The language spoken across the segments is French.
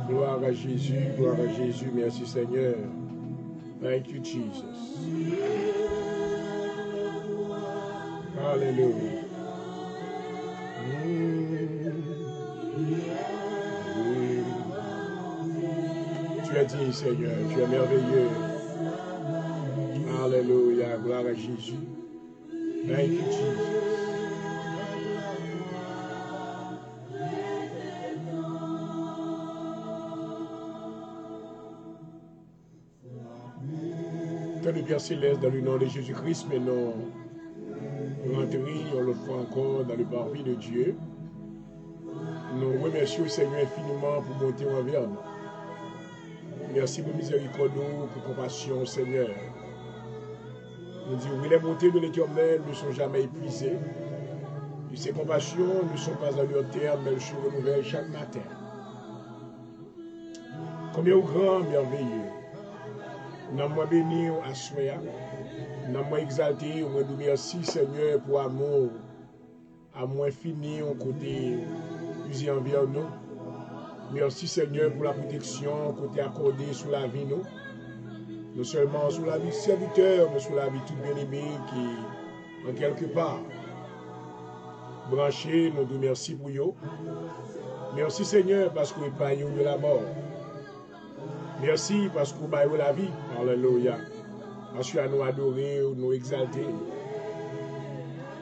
Gloire à Jésus, gloire à Jésus, merci Seigneur. Thank you, Jesus. Alléluia. Tu es digne, Seigneur, tu es merveilleux. Alléluia, gloire à Jésus. Thank you, Jesus. Père Céleste, dans le nom de Jésus-Christ, mais nous rentrons l'autre fois encore dans le parvis de Dieu. Nous remercions le Seigneur infiniment pour monter envers nous. Merci pour miséricorde, pour compassion, Seigneur. Nous disons, oui, les montées de l'Éternel ne sont jamais épuisées. Et ses compassions ne sont pas à leur terme, mais elles se renouvellent chaque matin. Combien au grand, merveilleux. Nous moi béni à soi, nous moi exalté, nous nous merci Seigneur pour amour, à moi fini au côté usé envers nous. Merci Seigneur pour la protection côté accordée sur la vie nous. Non seulement sur la vie serviteur, mais sur la vie tout bien-aimé qui, en quelque part, branché, nous nous merci pour vous. Merci Seigneur parce que vous payez de la mort. Merci parce que vous avez la vie. Alléluia. Parce que nous adorer, nous exalter.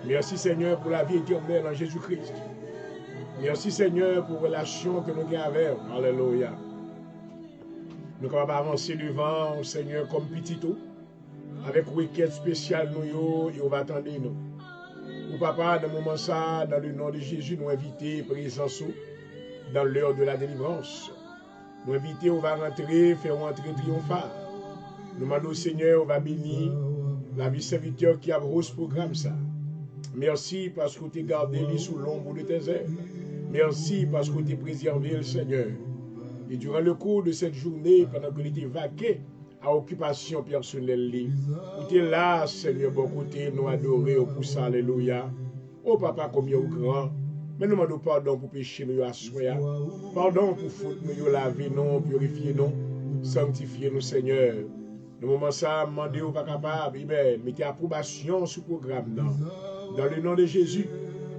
Merci Seigneur pour la vie éternelle en Jésus-Christ. Merci Seigneur pour la relation que nous avons avec vous. Alléluia. Nous sommes capables d'avancer devant Seigneur comme petit tout. Avec une requête spéciale nous et on va attendre nous. Ou papa, dans le moment ça, dans le nom de Jésus, nous inviter présence dans l'heure de la délivrance. Nous inviter, on va rentrer, faire rentrer triomphal. Nous demandons au Seigneur, on va bénir la vie serviteur qui a ce programme ça. Merci parce que tu as gardé lui sous l'ombre de tes ailes. Merci parce que tu as préservé le Seigneur. Et durant le cours de cette journée, pendant que tu étais vaqué à occupation personnelle, tu es là, Seigneur, bon côté, nous adorer pour ça, alléluia. Oh papa, combien au grand. Mais nous demandons pardon pour pécher nous à soi. Pardon pour faute nous laver nous, purifier nous, sanctifier nous, Seigneur. Nous moment ça, demandez au pas capable, mettez approbation sur le programme. Dans le nom de Jésus,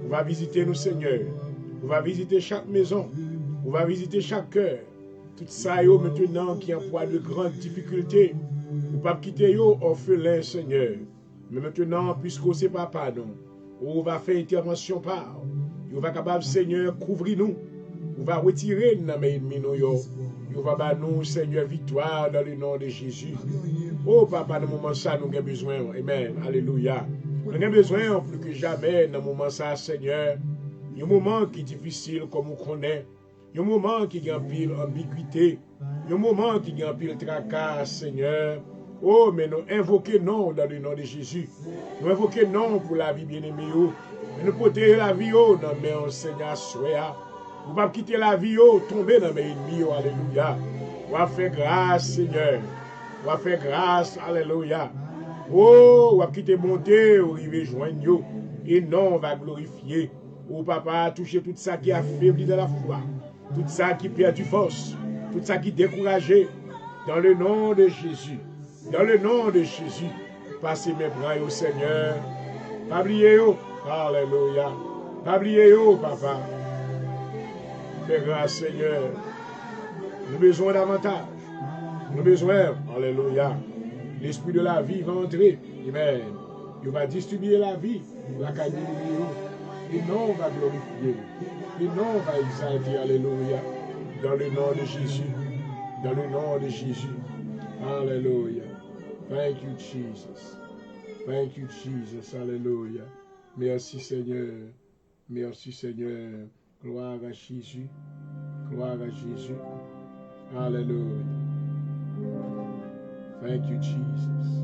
on va visiter nous, Seigneur. On va visiter chaque maison. On va visiter chaque cœur. Tout ça, yo, maintenant, qui emploie de grandes difficultés. Ou pas quitter yo orphelin, Seigneur. Mais maintenant, puisque c'est papa, nous, on va faire intervention par. On va capable, Seigneur, couvrir nous. On va retirer nos ennemis, on va battre nous, Seigneur, victoire dans le nom de Jésus. Oh, papa, dans le moment ça, nous avons besoin. Amen. Alléluia. Nous avons besoin plus que jamais dans le moment ça, Seigneur. Il y a un moment qui est difficile, comme on connaît. Il y a un moment qui a un pile ambiguïté. Il y a un moment qui a un pile tracas, Seigneur. Oh, mais nous invoquons non dans le nom de Jésus. Nous invoquons non pour la vie bien-aimée. Mais nous protéger la vie dans le Seigneur soya. Vous ne pouvez pas quitter la vie tomber dans mes ennemis. Alléluia. On va faire grâce, Seigneur. On va faire grâce. Alléluia. Oh, on va quitter monter, on va joindre. Et non, on va glorifier. Oh, papa, toucher tout ça qui a affaibli de la foi. Tout ça qui perd du force. Tout ça qui est découragé. Dans le nom de Jésus. Dans le nom de Jésus. Passez mes bras au Seigneur. Pas oublier. Alléluia. Pas oublier, papa. Fais grâce, Seigneur. Nous avons besoin davantage. Nous avons besoin. Alléluia. L'esprit de la vie va entrer. Amen. Il va distribuer la vie. La caille. Et non, on va glorifier. Et non, on va exalter. Alléluia. Dans le nom de Jésus. Dans le nom de Jésus. Alléluia. Thank you, Jesus. Thank you, Jesus. Alléluia. Merci, Seigneur. Merci, Seigneur. Gloire à Jésus. Gloire à Jésus. Alléluia. Thank you, Jesus.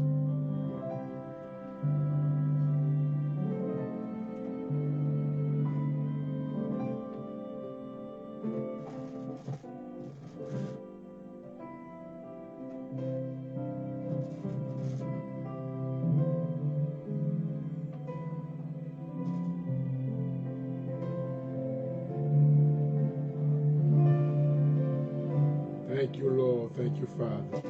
Thank you, Lord. Thank you, Father.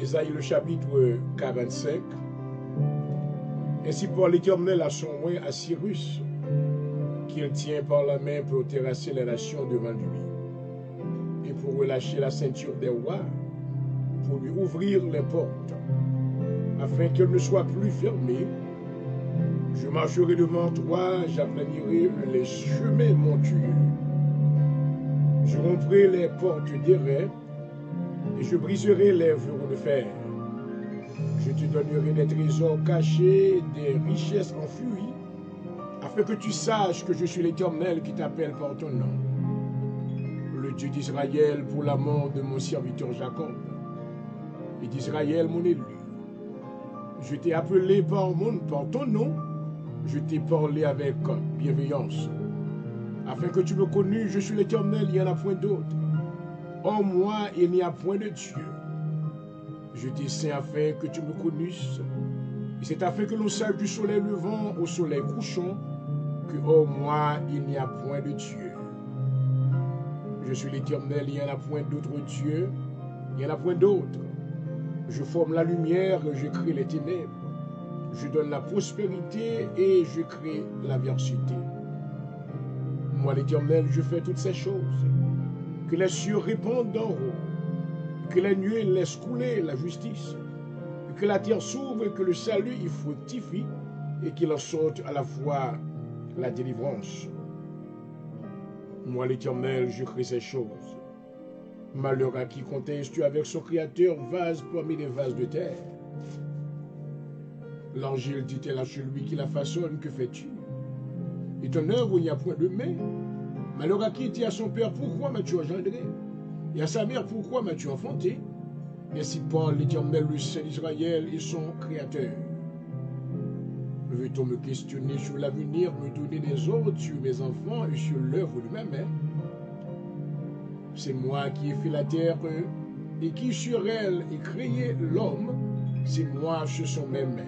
Isaïe le chapitre 45. Ainsi pour l'Éternel a son moyen à Cyrus, qu'il tient par la main pour terrasser les nations devant lui, et pour relâcher la ceinture des rois, pour lui ouvrir les portes, afin qu'elle ne soit plus fermée. Je marcherai devant toi, j'aplanirai les chemins montueux. Je romprai les portes d'airain, et je briserai les verrous de fer. Je te donnerai des trésors cachés, des richesses enfouies, afin que tu saches que je suis l'Éternel qui t'appelle par ton nom. Le Dieu d'Israël pour la mort de mon serviteur Jacob, et d'Israël mon élu. Je t'ai appelé par ton nom, je t'ai parlé avec bienveillance, afin que tu me connues, je suis l'Éternel, il n'y en a point d'autre. En moi, il n'y a point de Dieu. Je t'ai saint afin que tu me connaisses. Et c'est afin que l'on sache du soleil levant au soleil couchant que en moi, il n'y a point de Dieu. Je suis l'Éternel, il n'y en a point d'autre Dieu. Il n'y en a point d'autre. Je forme la lumière, je crée les ténèbres. Je donne la prospérité et je crée l'adversité. Moi, l'Éternel, je fais toutes ces choses. Que les cieux répondent d'en haut, que les nuées laissent couler la justice, que la terre s'ouvre et que le salut y fructifie, et qu'il en sorte à la fois la délivrance. Moi, l'Éternel, je crée ces choses. Malheur à qui conteste-tu avec son Créateur, vase parmi les vases de terre. L'Angile dit-elle à celui qui la façonne, que fais-tu? Et ton œuvre, il n'y a point de main. Malheur à qui dit à son père, pourquoi m'as-tu engendré? Et à sa mère, pourquoi m'as-tu enfanté? Ainsi parle l'Éternel, le Saint d'Israël et son Créateur. Veut-on me questionner sur l'avenir, me donner des ordres sur mes enfants et sur l'œuvre de ma main? C'est moi qui ai fait la terre et qui sur elle ai créé l'homme. C'est moi, ce sont mes mains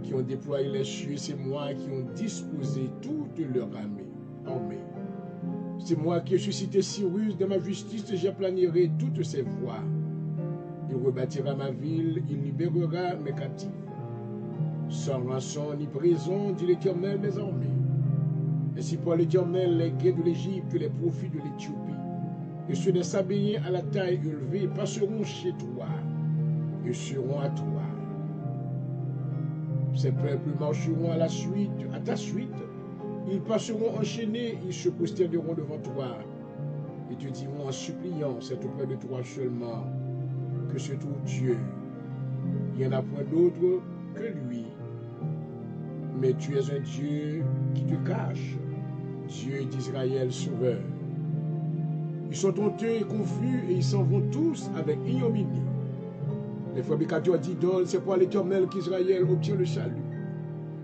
qui ont déployé les cieux. C'est moi qui ont disposé toute leur armée. C'est moi qui ai suscité Cyrus de ma justice et j'aplanirai toutes ses voies. Il rebâtira ma ville, il libérera mes captifs. Sans rançon ni prison, dit l'Éternel mes armées. Ainsi pour l'Éternel, les gains de l'Égypte, les profits de l'Éthiopie, et ceux des Sabéens à la taille élevée passeront chez toi. et seront à toi. Ces peuples marcheront à ta suite. Ils passeront enchaînés, ils se prosterneront devant toi et te diront en suppliant, c'est auprès de toi seulement que se trouve Dieu. Il n'y en a point d'autre que lui. Mais tu es un Dieu qui te cache, Dieu d'Israël sauveur. Ils sont honteux et confus et ils s'en vont tous avec ignominie. Les fabricateurs d'idoles, c'est pour l'Éternel qu'Israël obtient le salut.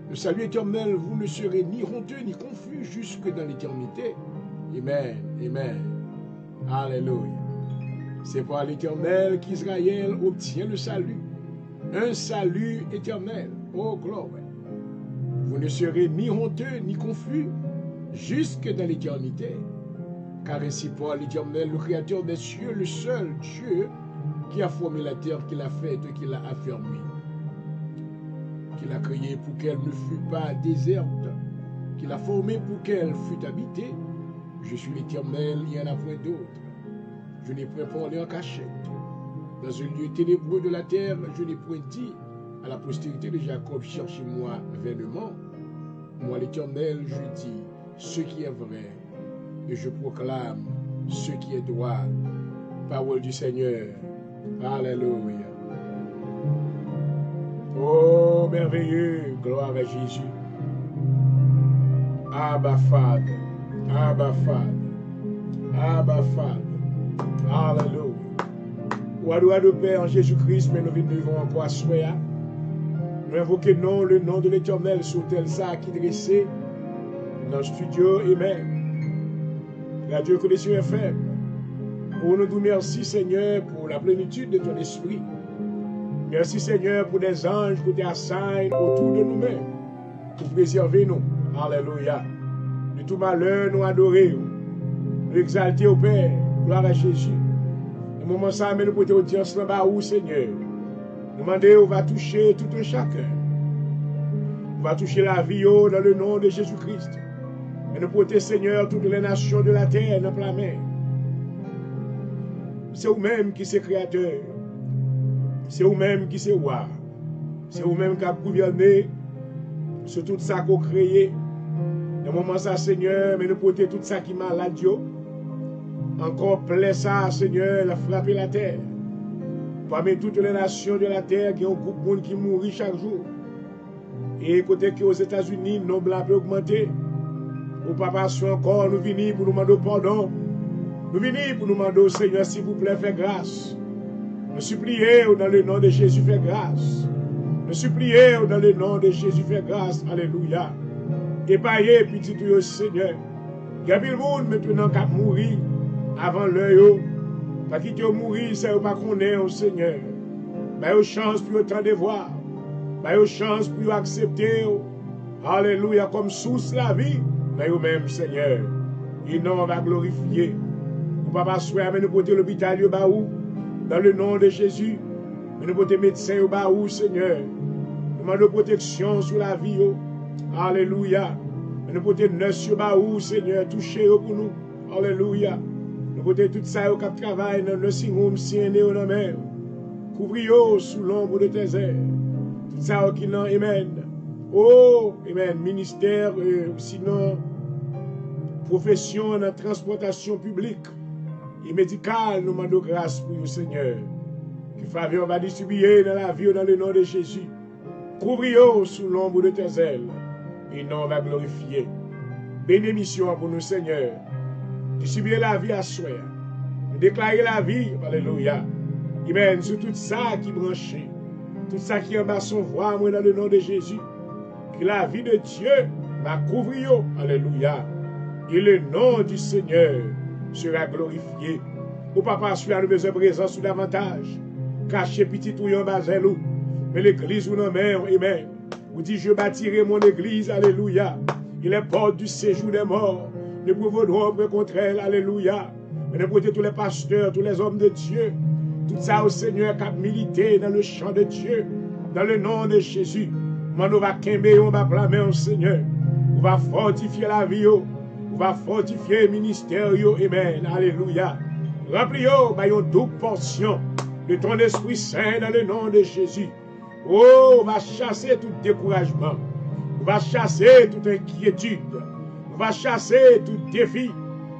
Le salut éternel, vous ne serez ni honteux ni confus jusque dans l'éternité. Amen, amen. Alléluia. C'est pour l'Éternel qu'Israël obtient le salut. Un salut éternel. Oh, gloire. Vous ne serez ni honteux ni confus jusque dans l'éternité. Car ainsi pour l'Éternel, le Créateur des cieux, le seul Dieu qui a formé la terre, qui l'a faite, qui l'a affermie, qui l'a créée pour qu'elle ne fût pas déserte, qui l'a formée pour qu'elle fût habitée. Je suis l'Éternel, il n'y en a point d'autre. Je n'ai point parlé en cachette. Dans un lieu ténébreux de la terre, je n'ai point dit à la postérité de Jacob, cherchez-moi vainement. Moi, l'Éternel, je dis ce qui est vrai, et je proclame ce qui est droit. Parole du Seigneur. Alléluia. Oh, merveilleux, gloire à Jésus. Abba Father, Abba Father, Abba Father. Alléluia. Ouadoua de Père en Jésus-Christ, mais nous vivons encore à Soya. Nous invoquons le nom de l'Éternel sur tel ça qui dressé dans le studio. Amen. Radio Connexion FM. Pour nous dire merci Seigneur pour la plénitude de ton esprit. Merci Seigneur pour des anges qui te assignent autour de nous-mêmes pour préserver nous. Alléluia. De tout malheur, nous adorer, nous exalter au Père. Gloire à Jésus. Le moment ça, nous pour audience là-bas où Seigneur. Nous demandons, on va toucher tout un chacun. On va toucher la vie dans le nom de Jésus-Christ. Et nous porter Seigneur toutes les nations de la terre dans la main. C'est vous-même qui c'est créateur. C'est vous-même qui c'est roi. C'est vous-même qui a gouverné sur tout ça qu'on créé. Dans le moment ça, Seigneur, mais nous porter tout ça qui est malade. Encore plein ça, Seigneur, la frapper la terre. Parmi toutes les nations de la terre, qui ont un groupe de monde qui mourit chaque jour. Et côté que aux États-Unis, nos blancs peuvent augmenter. Au papa, encore, nous venons pour nous demander pardon. Nous venons pour nous demander, Seigneur, s'il vous plaît, faites grâce. Nous supplions dans le nom de Jésus, faites grâce. Nous supplions dans le nom de Jésus, faites grâce. Alléluia. Épaillez, petit Dieu, Seigneur. Il y a le monde maintenant qui a mouru avant l'heure. Pas quitter mourir, c'est pas qu'on est au Seigneur. Mais aux chance pour autant de voir. Mais aux chance pour accepter. Alléluia, comme source la vie. Mais vous-même, Seigneur. Et non, on va glorifier. Nous papa souhaite, mais nous porter l'hôpital au baou. Dans le nom de Jésus. Mais nous porter médecin au baou, Seigneur. Nous demandons protection sur la vie. Alléluia. Mais nous porter nurse au baou, Seigneur. Touchez pour nous. Alléluia. Nous porter tout ça au cap travail dans le singum si né au mer. Couvrir sous l'ombre de tes ailes. Tout ça qui n'en amen. Oh, amen. Ministère, sinon, profession dans la transportation publique et médicale, nous demandons grâce pour vous, Seigneur. Que faveur va distribuer dans la vie dans le nom de Jésus. Couvrir sous l'ombre de tes ailes. Et non, on va glorifier. Bénédiction pour nous, Seigneur. Distribuer la vie à soi. Déclarer la vie. Alléluia. Amen. Sur tout ça qui branche. Tout ça qui est en bas son voix, moi, dans le nom de Jésus. Que la vie de Dieu va couvrir. Alléluia. Et le nom du Seigneur sera glorifié. Au papa, celui a besoin de présence ou davantage. Caché petit ou en bas, mais l'église ou non, amen. Vous dites, je bâtirai mon église. Alléluia. Et les portes du séjour des morts ne prévaudront pas contre elle. Alléluia. Mais ne portez tous les pasteurs, tous les hommes de Dieu. Tout ça au Seigneur qui a milité dans le champ de Dieu. Dans le nom de Jésus. On va quimber, on va blâmer au Seigneur. On va fortifier la vie. On va fortifier le ministère. Amen. Alléluia. Rappelez-vous, une double portion de ton Esprit Saint dans le nom de Jésus. Oh, on va chasser tout découragement. On va chasser toute inquiétude. On va chasser tout défi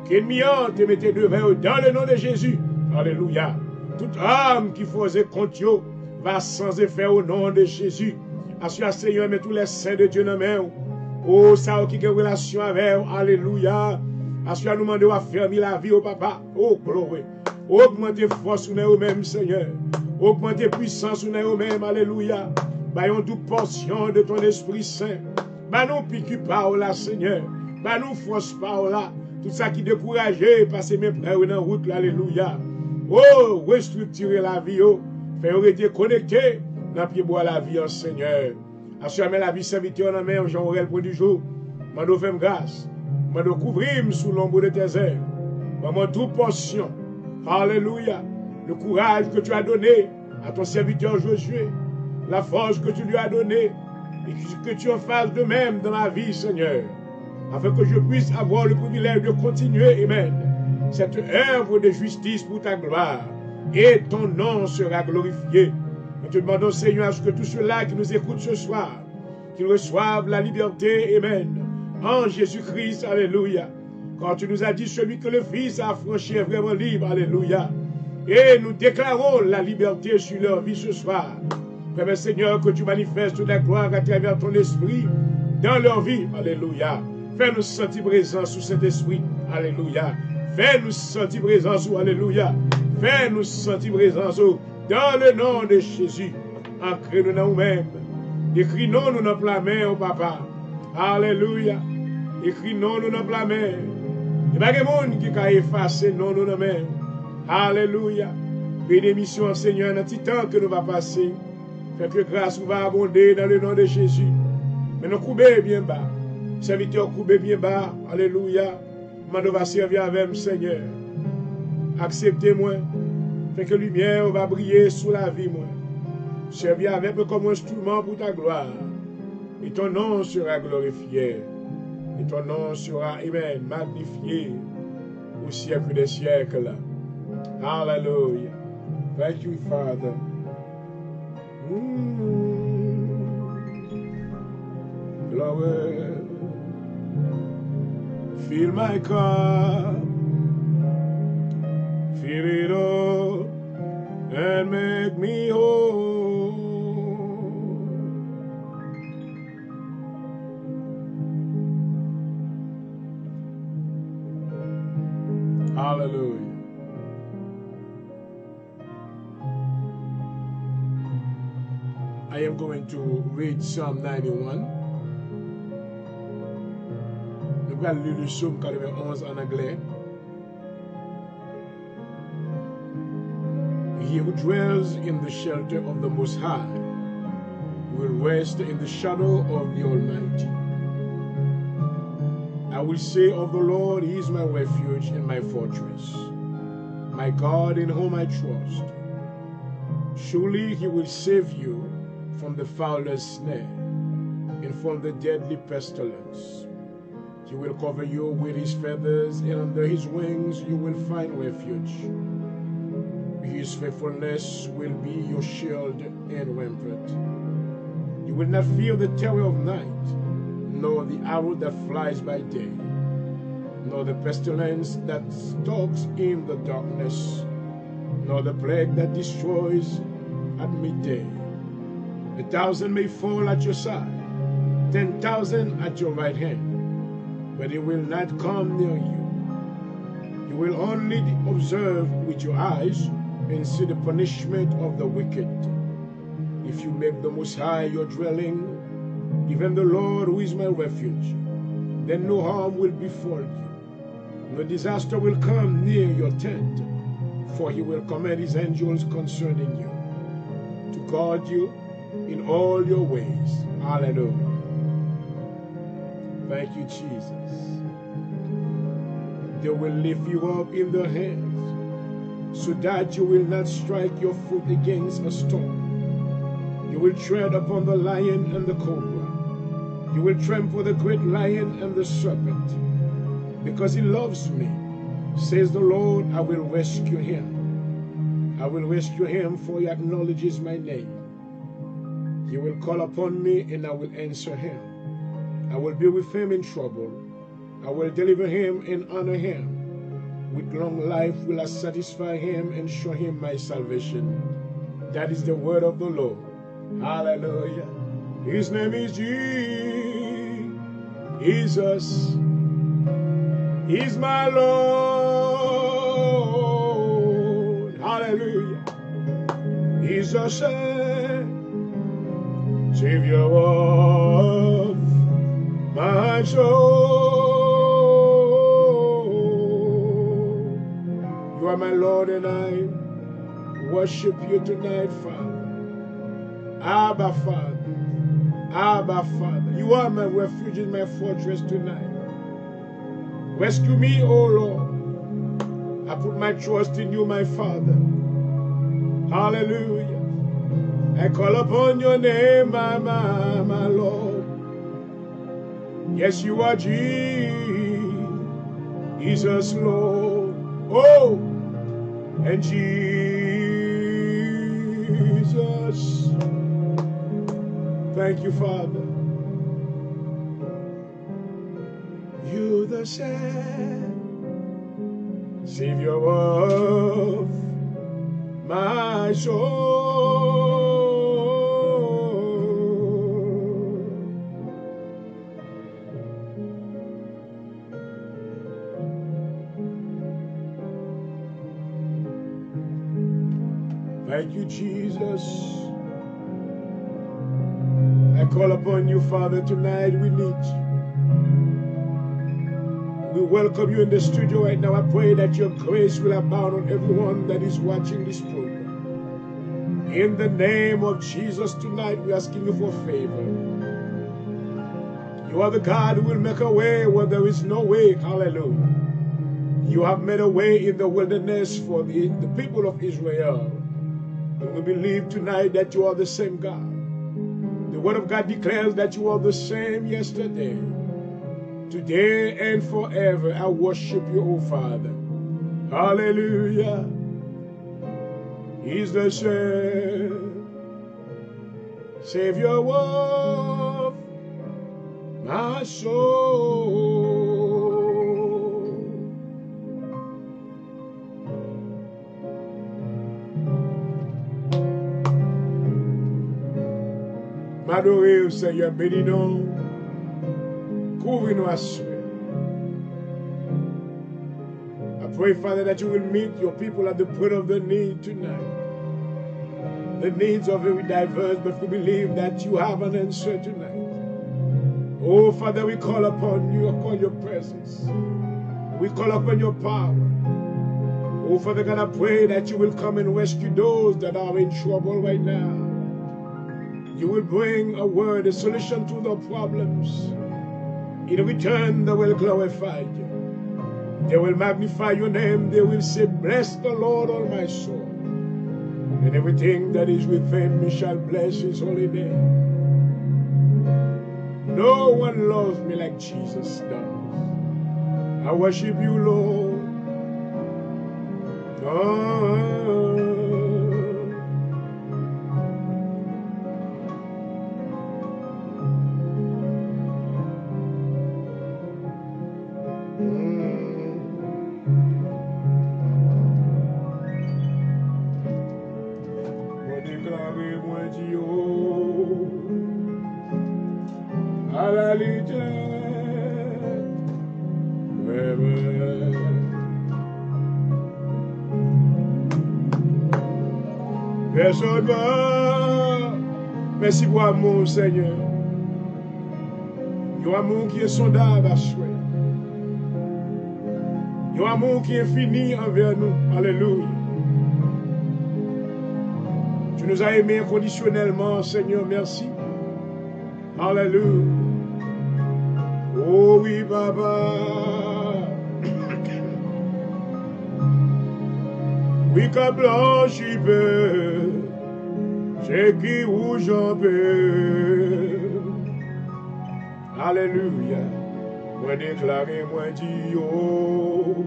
qu'ennemi te mettait devant dans le nom de Jésus. Alléluia. Toute âme qui faisait contre eux va sans effet au nom de Jésus. Assure Seigneur, mais tous les saints de Dieu dans main. Oh, ça qui a une relation avec eux. Alléluia. Assure nous demander à fermer la vie au papa. Oh, gloire. Augmentez force sur nous-mêmes, Seigneur. Augmentez puissance sur nous-mêmes. Alléluia. Baillons toute portion de ton Esprit Saint. Bah nous pique par là, Seigneur. Bah nous force par là. Tout ça qui découragé, passer mes frères dans route. Alléluia. Oh, restructurer la vie. Oh. Faire rester connecté dans le pied bois la vie, Seigneur. Assure la vie serviteur dans main, Jean-Aurel pour du jour. Mando fais grâce. Mando couvrir sous l'ombre de tes ailes. Maman toute portion. Alléluia. Le courage que tu as donné à ton serviteur Josué. La force que tu lui as donnée. Et que tu en fasses de même dans ma vie, Seigneur. Afin que je puisse avoir le privilège de continuer, amen, cette œuvre de justice pour ta gloire. Et ton nom sera glorifié. Nous te demandons, Seigneur, à ce que tous ceux-là qui nous écoutent ce soir, qu'ils reçoivent la liberté, amen, en Jésus-Christ, alléluia. Quand tu nous as dit, celui que le Fils a affranchi est vraiment libre, alléluia. Et nous déclarons la liberté sur leur vie ce soir. Père Seigneur, que tu manifestes ta gloire à travers ton esprit dans leur vie, alléluia. Fais-nous sentir présent sous cet esprit, alléluia. Fais-nous sentir présent sous, alléluia. Fais-nous sentir présent sous, dans le nom de Jésus. Ancrez-nous dans nous-mêmes. Écris-nous dans la main, oh papa. Alléluia. Écris-nous dans la main. Il n'y a pas de monde qui a effacé non nous dans la main. Alléluia. Bénédiction, Seigneur, dans le temps que nous va passer. Fait que grâce nous va abonder dans le nom de Jésus. Mais nous coupons bien bas. Serviteur coupé bien bas. Alléluia. Nous va servir avec Seigneur. Acceptez-moi. Fait que lumière va briller sous la vie, moi. Servir avec moi comme instrument pour ta gloire. Et ton nom sera glorifié. Et ton nom sera, amen, magnifié au siècle des siècles. Hallelujah. Thank you, Father. Glory. Fill my cup. Fill it up and make me whole. Hallelujah. I am going to read Psalm 91. Nous allons lire le psaume 91 en anglais. He who dwells in the shelter of the Most High will rest in the shadow of the Almighty. I will say of the Lord, He is my refuge and my fortress, my God in whom I trust. Surely He will save you from the fowler's snare and from the deadly pestilence. He will cover you with His feathers, and under His wings you will find refuge. His faithfulness will be your shield and rampart. You will not fear the terror of night, nor the arrow that flies by day, nor the pestilence that stalks in the darkness, nor the plague that destroys at midday. 1,000 may fall at your side, 10,000 at your right hand, but it will not come near you. You will only observe with your eyes and see the punishment of the wicked. If you make the Most High your dwelling, even the Lord who is my refuge, then no harm will befall you. No disaster will come near your tent, for He will command His angels concerning you, to guard you in all your ways. Hallelujah. Thank you, Jesus. They will lift you up in their hands, so that you will not strike your foot against a stone. You will tread upon the lion and the cobra. You will trample the great lion and the serpent. Because He loves me, says the Lord, I will rescue Him. I will rescue him, for he acknowledges my name. He will call upon me, and I will answer him. I will be with him in trouble. I will deliver him and honor him. With long life will I satisfy him and show him my salvation. That is the word of the Lord. Hallelujah. His name is Jesus. He's my Lord. Hallelujah. He's the Savior of my soul. You are my Lord, and I worship you tonight, Father. Abba, Father. Abba, Father. You are my refuge and my fortress tonight. Rescue me, O Lord. I put my trust in you, my Father. Hallelujah. I call upon your name, my Lord. Yes, you are Jesus, Lord. Oh, and Jesus. Thank you, Father. You the Savior of my soul. Thank you, Jesus. I call upon you, Father, tonight. We need you. We welcome you in the studio right now. I pray that your grace will abound on everyone that is watching this program. In the name of Jesus tonight, we're asking you for favor. You are the God who will make a way where there is no way. Hallelujah. You have made a way in the wilderness for the people of Israel. And we believe tonight that you are the same God. The word of God declares that you are the same yesterday, today, and forever. I worship you, O Father. Hallelujah. He's the same Savior of my soul. M'adorer au Seigneur, bénis-nous, couvre-nous à suer. I pray, Father, that you will meet your people at the point of their need tonight. The needs are very diverse, but we believe that you have an answer tonight. Oh, Father, we call upon you, upon your presence. We call upon your power. Oh, Father God, I pray that you will come and rescue those that are in trouble right now. You will bring a word, a solution to the problems. In return, they will glorify you. They will magnify your name. They will say, bless the Lord, all my soul. And everything that is within me shall bless his holy name. No one loves me like Jesus does. I worship you, Lord. Oh. Personne va. Merci pour l'amour, Seigneur. Il y a un amour qui est sondable à souhait. Il y a un amour qui est fini envers nous. Alléluia. Tu nous as aimés inconditionnellement, Seigneur. Merci. Alléluia. Oh oui, Papa. Oui, qu'à blanchi peu, c'est qui rouge en peu. Alléluia. Moi déclaré, moi dit, oh,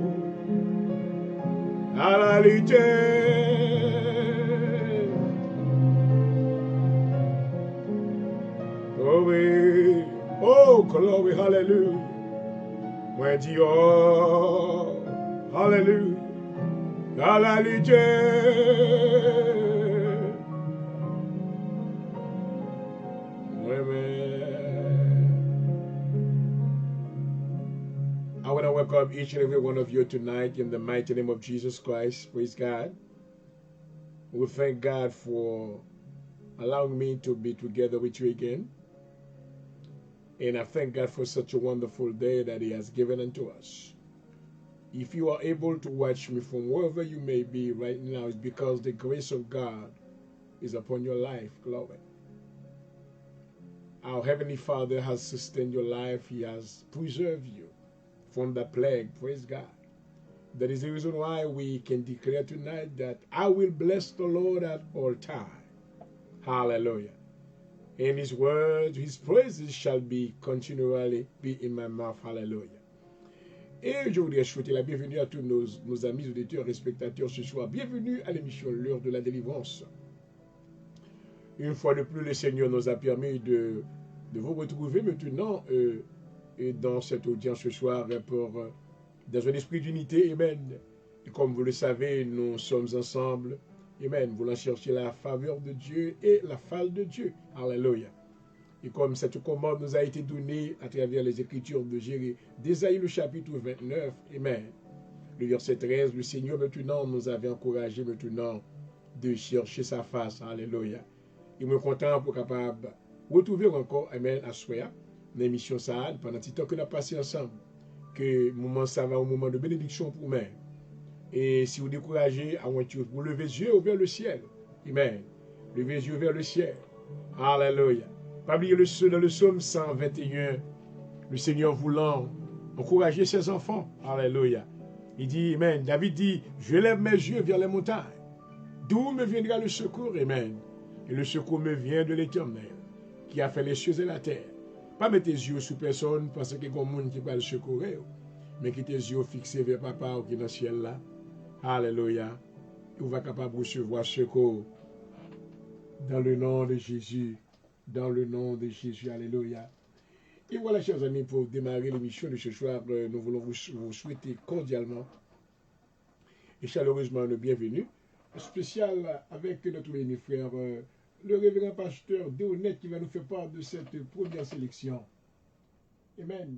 à la lutte, Oh, glory, hallelujah. Moi, dis, oh, hallelujah. Hallelujah. I want to welcome each and every one of you tonight in the mighty name of Jesus Christ. Praise God. We thank God for allowing me to be together with you again. And I thank God for such a wonderful day that He has given unto us. If you are able to watch me from wherever you may be right now, it's because the grace of God is upon your life. Glory. Our Heavenly Father has sustained your life. He has preserved you from the plague. Praise God. That is the reason why we can declare tonight that I will bless the Lord at all times. Hallelujah. And His words, His praises shall be continually be in my mouth. Hallelujah. Et je voudrais souhaiter la bienvenue à tous nos amis auditeurs et spectateurs ce soir. Bienvenue à l'émission L'heure de la délivrance. Une fois de plus, le Seigneur nous a permis de vous retrouver maintenant dans cette audience ce soir dans un esprit d'unité. Amen. Et comme vous le savez, nous sommes ensemble. Amen. Voulant chercher la faveur de Dieu et la face de Dieu. Alléluia. Et comme cette commande nous a été donnée à travers les Écritures d'Ésaïe le chapitre 29. Amen. Le verset 13, le Seigneur maintenant nous avait encouragé maintenant de chercher sa face. Alléluia. Et me content pour capable retrouver encore, amen, à soi, l'émission ça pendant tout temps que nous avons passé ensemble. Que moment ça va, un moment de bénédiction pour nous. Et si vous découragez, à vous levez les yeux vers le ciel. Amen. Levez les yeux vers le ciel. Alléluia. Pas oublier dans le psaume 121, le Seigneur voulant encourager ses enfants. Alléluia. Il dit, amen. David dit, je lève mes yeux vers les montagnes. D'où me viendra le secours? Amen. Et le secours me vient de l'Éternel, qui a fait les cieux et la terre. Pas mettre tes yeux sur personne parce qu'il y a un monde qui va le secourir, mais qui tes yeux fixés vers Papa qui est dans le ciel là. Alléluia. Vous va capable de recevoir secours. Dans le nom de Jésus. Dans le nom de Jésus. Alléluia. Et voilà, chers amis, pour démarrer l'émission de ce soir, nous voulons vous souhaiter cordialement et chaleureusement le bienvenu. Spécial avec notre ami frère, le révérend pasteur Déonet qui va nous faire part de cette première sélection. Amen.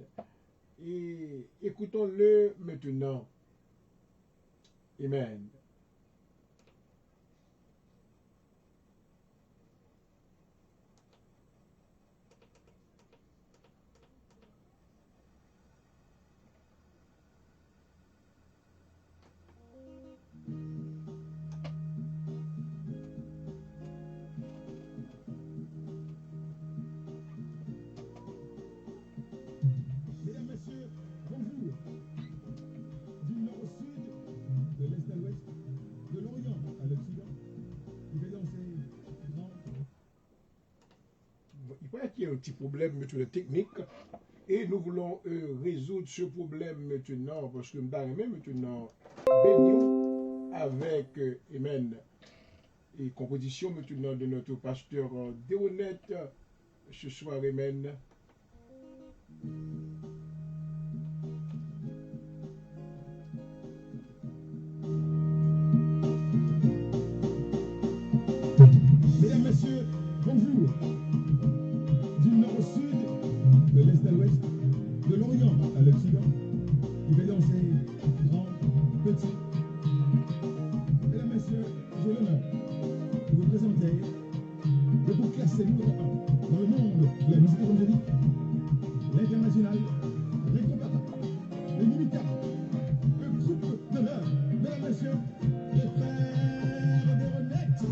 Et écoutons-le maintenant. Amen. Il y a un petit problème maintenant technique et nous voulons résoudre ce problème maintenant parce que nous avons maintenant béni avec amen et composition maintenant de notre pasteur Déonet ce soir. Amen. Mesdames, Messieurs, bonjour. Du nord au sud, de l'est à l'ouest, de l'orient à l'occident, il va danser grand, petit. Mesdames, Messieurs, j'ai l'honneur de vous présenter le groupe classé numéro 1 dans le monde de la musique évangélique, l'international Rico Papa, l'inimitable, le groupe de l'heure. Mesdames, Messieurs, les frères des Renettes.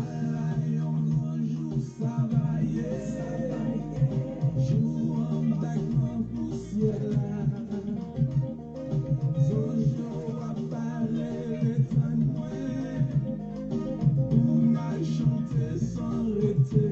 Chanter sans arrêter.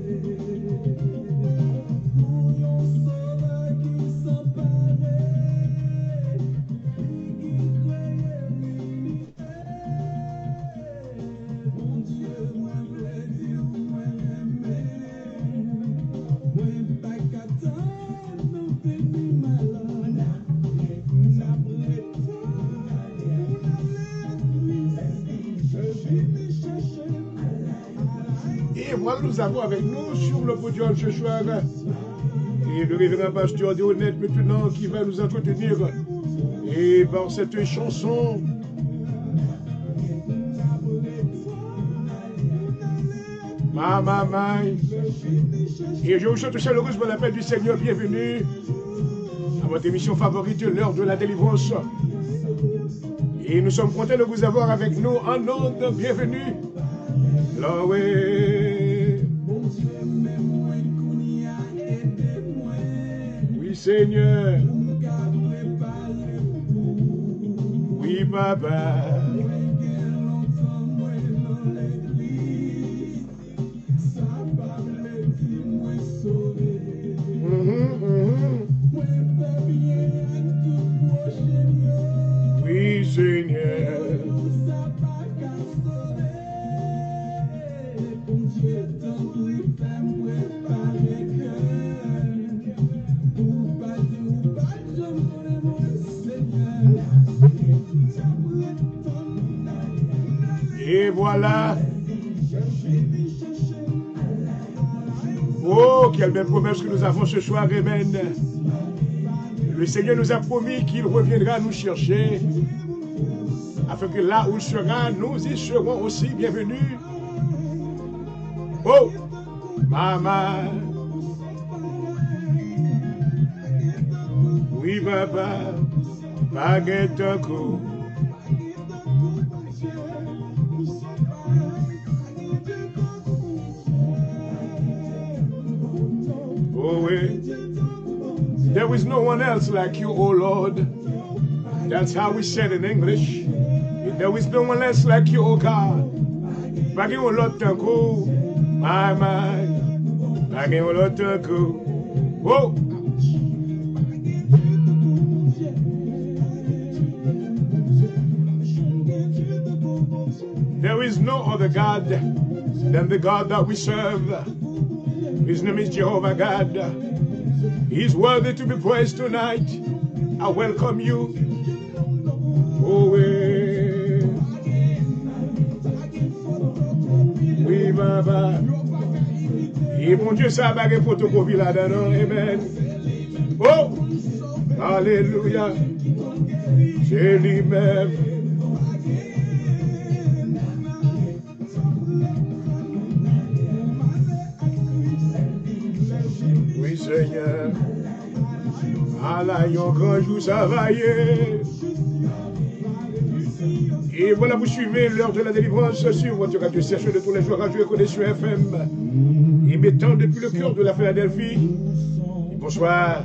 parole, nous avons avec nous sur le podium ce soir et le révérend pasteur Dionette maintenant qui va nous entretenir et par cette chanson. Ma. Et je vous souhaite chaleureusement la paix du Seigneur. Bienvenue à votre émission favorite, l'heure de la délivrance. Et nous sommes contents de vous avoir avec nous en ondes. Bienvenue. Oui, Seigneur. Oui, Papa. Oui, Seigneur. Et voilà. Oh, quelle belle promesse que nous avons ce soir, amen. Le Seigneur nous a promis qu'il reviendra nous chercher, afin que là où il sera, nous y serons aussi. Bienvenue. Oh, maman. Oui, papa. Baguette un coup. Oh, oui. There is no one else like you, oh Lord. That's how we said in English. There is no one else like you, oh God. Bagay on l'autre tankou, my. Bagay on l'autre tankou. Whoa. There is no other God than the God that we serve. His name is Jehovah God. He's worthy to be praised tonight. I welcome you. Oh, oui, Baba. Et mon Dieu, ça va être photocopie là-dedans. Amen. Oh, alléluia. C'est lui-même. Oui, Seigneur. À la yon grand jour, ça va y est. Et voilà, vous suivez l'heure de la délivrance sur votre radio station de tous les jours, Radio Connexion FM. Et mettant depuis le cœur de la Philadelphie. Et bonsoir.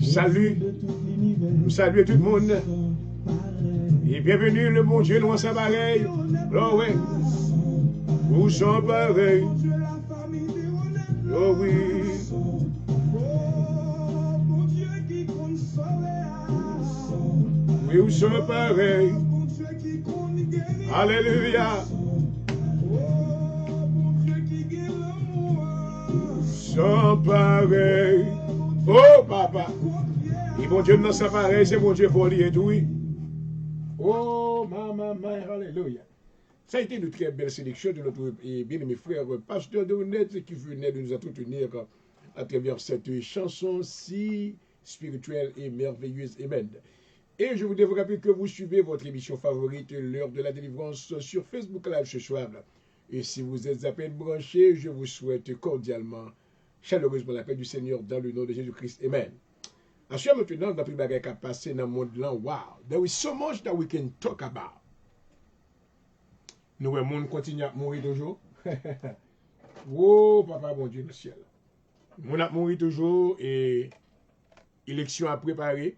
Salut. Nous saluons tout le monde. Et bienvenue, le bon Dieu, nous sommes pareils. Oh oui. Nous sommes pareils. Oh oui. Oui, nous sommes pareils. Alléluia. Sont pareils. Oh, papa. Et mon Dieu, non, c'est pareil, c'est mon Dieu pour lui et tout. Oh, maman, alléluia. Ça a été une très belle sélection de notre bien-aimé frère, pasteur Dionette, qui venait de nous entretenir à travers cette chanson si spirituelle et merveilleuse. Amen. Et je voudrais vous rappeler que vous suivez votre émission favorite, l'heure de la délivrance, sur Facebook Live ce soir. Et si vous êtes à peine branchés, je vous souhaite cordialement, chaleureusement la paix du Seigneur dans le nom de Jésus-Christ. Amen. Ensuite, maintenant, dans le bagage qui a passé dans le monde là, wow, there is so much that we can talk about. Nous, le monde continue à mourir toujours. Oh, papa, bon Dieu, le ciel. On a mouru toujours et élection à préparer.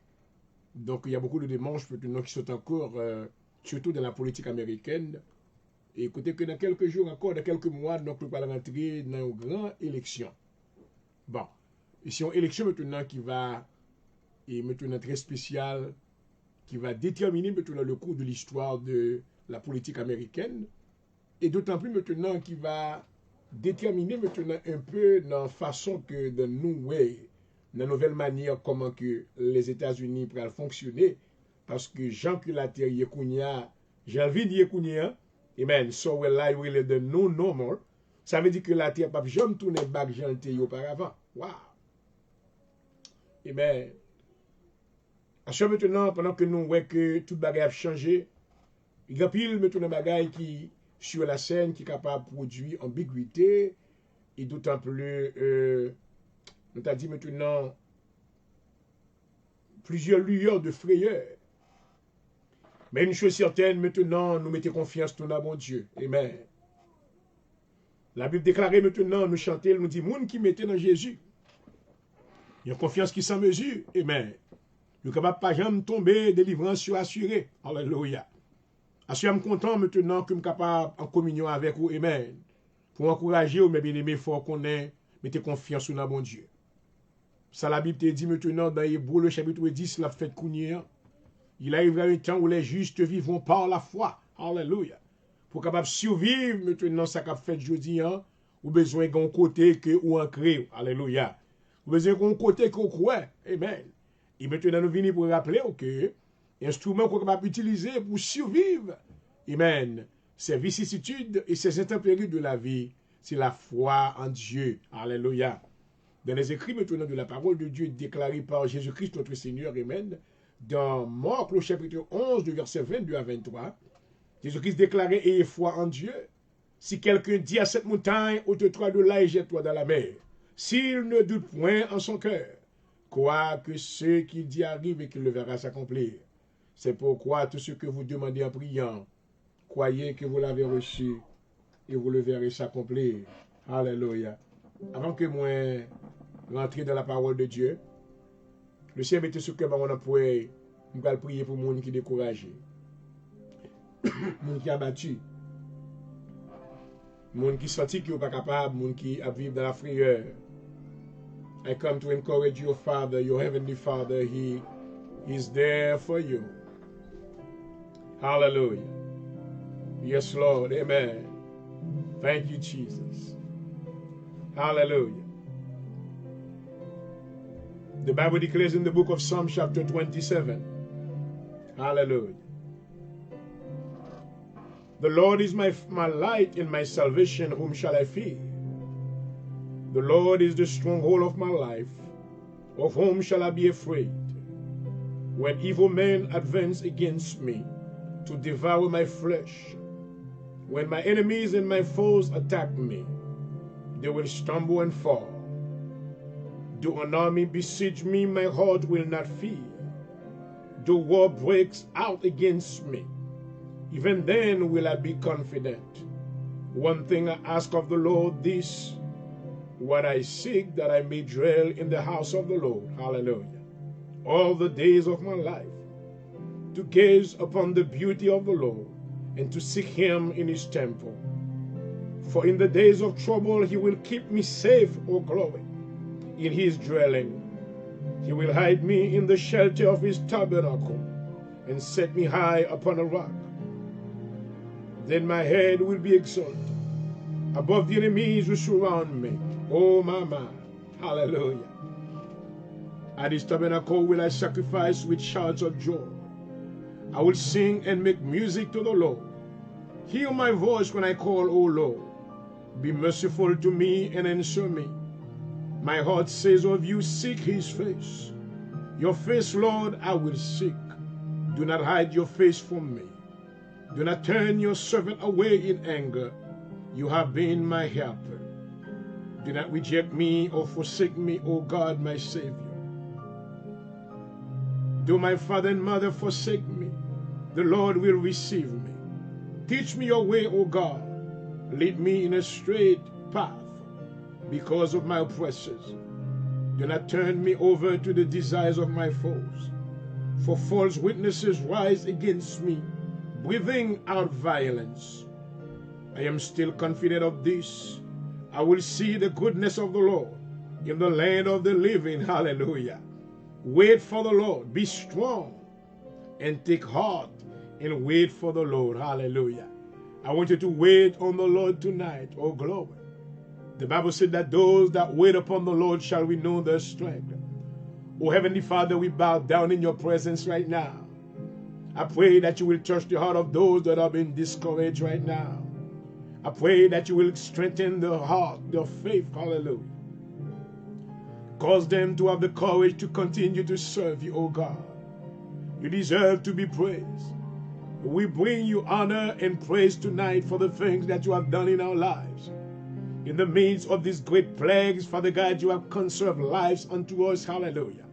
Donc, il y a beaucoup de démarches maintenant qui sont encore, surtout dans la politique américaine. Et écoutez que dans quelques jours encore, dans quelques mois, donc, nous allons rentrer dans une grande élection. Bon, c'est une élection maintenant qui va, et maintenant très spéciale, qui va déterminer maintenant le cours de l'histoire de la politique américaine. Et d'autant plus maintenant qui va déterminer maintenant un peu dans la façon que de nous, ouais, dans la nouvelle manière comment que les États-Unis pourraient fonctionner, parce que Jean que la terre Yekounia, Jalvin Yekounia, amen, so will I will the new normal. Ça veut dire que la terre pas jamais tourner back janté auparavant. Wow. Amen. À ce maintenant, pendant que nous voyons que tout bagage a changé, il y a pile maintenant bagage qui sur la scène qui est capable de produire ambiguïté et d'autant plus nous t'a dit maintenant plusieurs lueurs de frayeur. Mais une chose certaine, maintenant, nous mettons confiance dans notre bon Dieu. Amen. La Bible déclare maintenant, nous chantons, nous dit, monde qui mettait dans Jésus. Il y a une confiance qui sans mesure. Amen. Nous ne sommes pas jamais tomber, délivrance sur assuré. Alléluia. Je suis content maintenant que je suis capable en communion avec vous. Amen. Pour encourager vous, mes bien-aimés, fort qu'on ait, mettez confiance dans notre bon Dieu. Ça, la Bible te dit maintenant dans Hébreux, le chapitre 10, la fête Kounier. Il arrivera un temps où les justes vivront par la foi. Alléluia. Pour capable survivre maintenant, ça qu'a fait jeudi, ou besoin d'un côté que ou ancré. Alléluia. Ou besoin d'un côté qu'on croit. Amen. Et maintenant, nous venons pour rappeler que l'instrument qu'on va utiliser pour survivre, amen, ces vicissitudes et ces intempéries de la vie, c'est la foi en Dieu. Alléluia. Dans les écrits maintenant de la parole de Dieu déclarée par Jésus-Christ notre Seigneur, amen, dans Marc, le chapitre 11, du verset 22 à 23, Jésus-Christ déclarait, ayez foi en Dieu. Si quelqu'un dit à cette montagne, ôte-toi de là et jette-toi dans la mer, s'il ne doute point en son cœur, crois que ce qu'il dit arrive et qu'il le verra s'accomplir. C'est pourquoi tout ce que vous demandez en priant, croyez que vous l'avez reçu et vous le verrez s'accomplir. Alléluia. Avant que moi rentre dans la parole de Dieu, le Seigneur mette ce que on a pour prier pour les gens qui sont découragés, les gens qui sont abattus, les gens qui sentent qu'ils ne sont pas capables, les gens qui vivent dans la frayeur. I come to encourage your Father, your Heavenly Father. He is there for you. Hallelujah. Yes, Lord. Amen. Thank you, Jesus. Hallelujah. The Bible declares in the book of Psalm chapter 27. Hallelujah. The Lord is my light and my salvation. Whom shall I fear? The Lord is the stronghold of my life. Of whom shall I be afraid? When evil men advance against me to devour my flesh, when my enemies and my foes attack me, they will stumble and fall. Though an army besiege me, my heart will not fear. Though war breaks out against me, even then will I be confident. One thing I ask of the Lord, this, what I seek, that I may dwell in the house of the Lord. Hallelujah. All the days of my life, to gaze upon the beauty of the Lord, and to seek him in his temple. For in the days of trouble he will keep me safe, O glory, in his dwelling. He will hide me in the shelter of his tabernacle, and set me high upon a rock. Then my head will be exalted above the enemies who surround me. Oh, my. Hallelujah. At his tabernacle will I sacrifice with shouts of joy. I will sing and make music to the Lord. Hear my voice when I call, O Lord. Be merciful to me and answer me. My heart says of you, seek his face. Your face, Lord, I will seek. Do not hide your face from me. Do not turn your servant away in anger. You have been my helper. Do not reject me or forsake me, O God, my Savior. Though my father and mother forsake me, the Lord will receive me. Teach me your way, O God. Lead me in a straight path because of my oppressors. Do not turn me over to the desires of my foes. For false witnesses rise against me, breathing out violence. I am still confident of this. I will see the goodness of the Lord in the land of the living. Hallelujah. Wait for the Lord. Be strong and take heart and wait for the Lord. Hallelujah. I want you to wait on the Lord tonight. Oh, glory. The Bible said that those that wait upon the Lord shall renew their strength. Oh, Heavenly Father, we bow down in your presence right now. I pray that you will touch the heart of those that have been discouraged right now. I pray that you will strengthen their heart, their faith. Hallelujah. Cause them to have the courage to continue to serve you, oh God. You deserve to be praised. We bring you honor and praise tonight for the things that you have done in our lives. In the midst of these great plagues, Father God, you have conserved lives unto us. Hallelujah.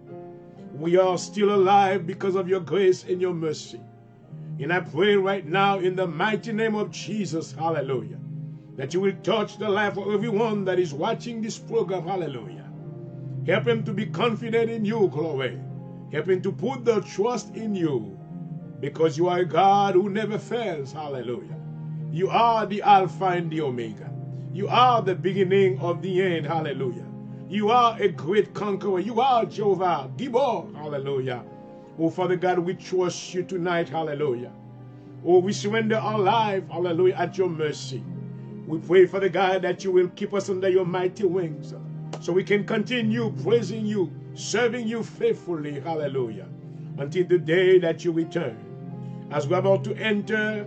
We are still alive because of your grace and your mercy. And I pray right now in the mighty name of Jesus, hallelujah, that you will touch the life of everyone that is watching this program, hallelujah. Help him to be confident in you, glory. Help him to put their trust in you, because you are a God who never fails, hallelujah. You are the Alpha and the Omega. You are the beginning of the end, hallelujah. You are a great conqueror. You are Jehovah, Gibor, hallelujah. Oh, Father God, we trust you tonight, hallelujah. Oh, we surrender our life, hallelujah, at your mercy. We pray, Father God, that you will keep us under your mighty wings so we can continue praising you, serving you faithfully, hallelujah, until the day that you return. As we're about to enter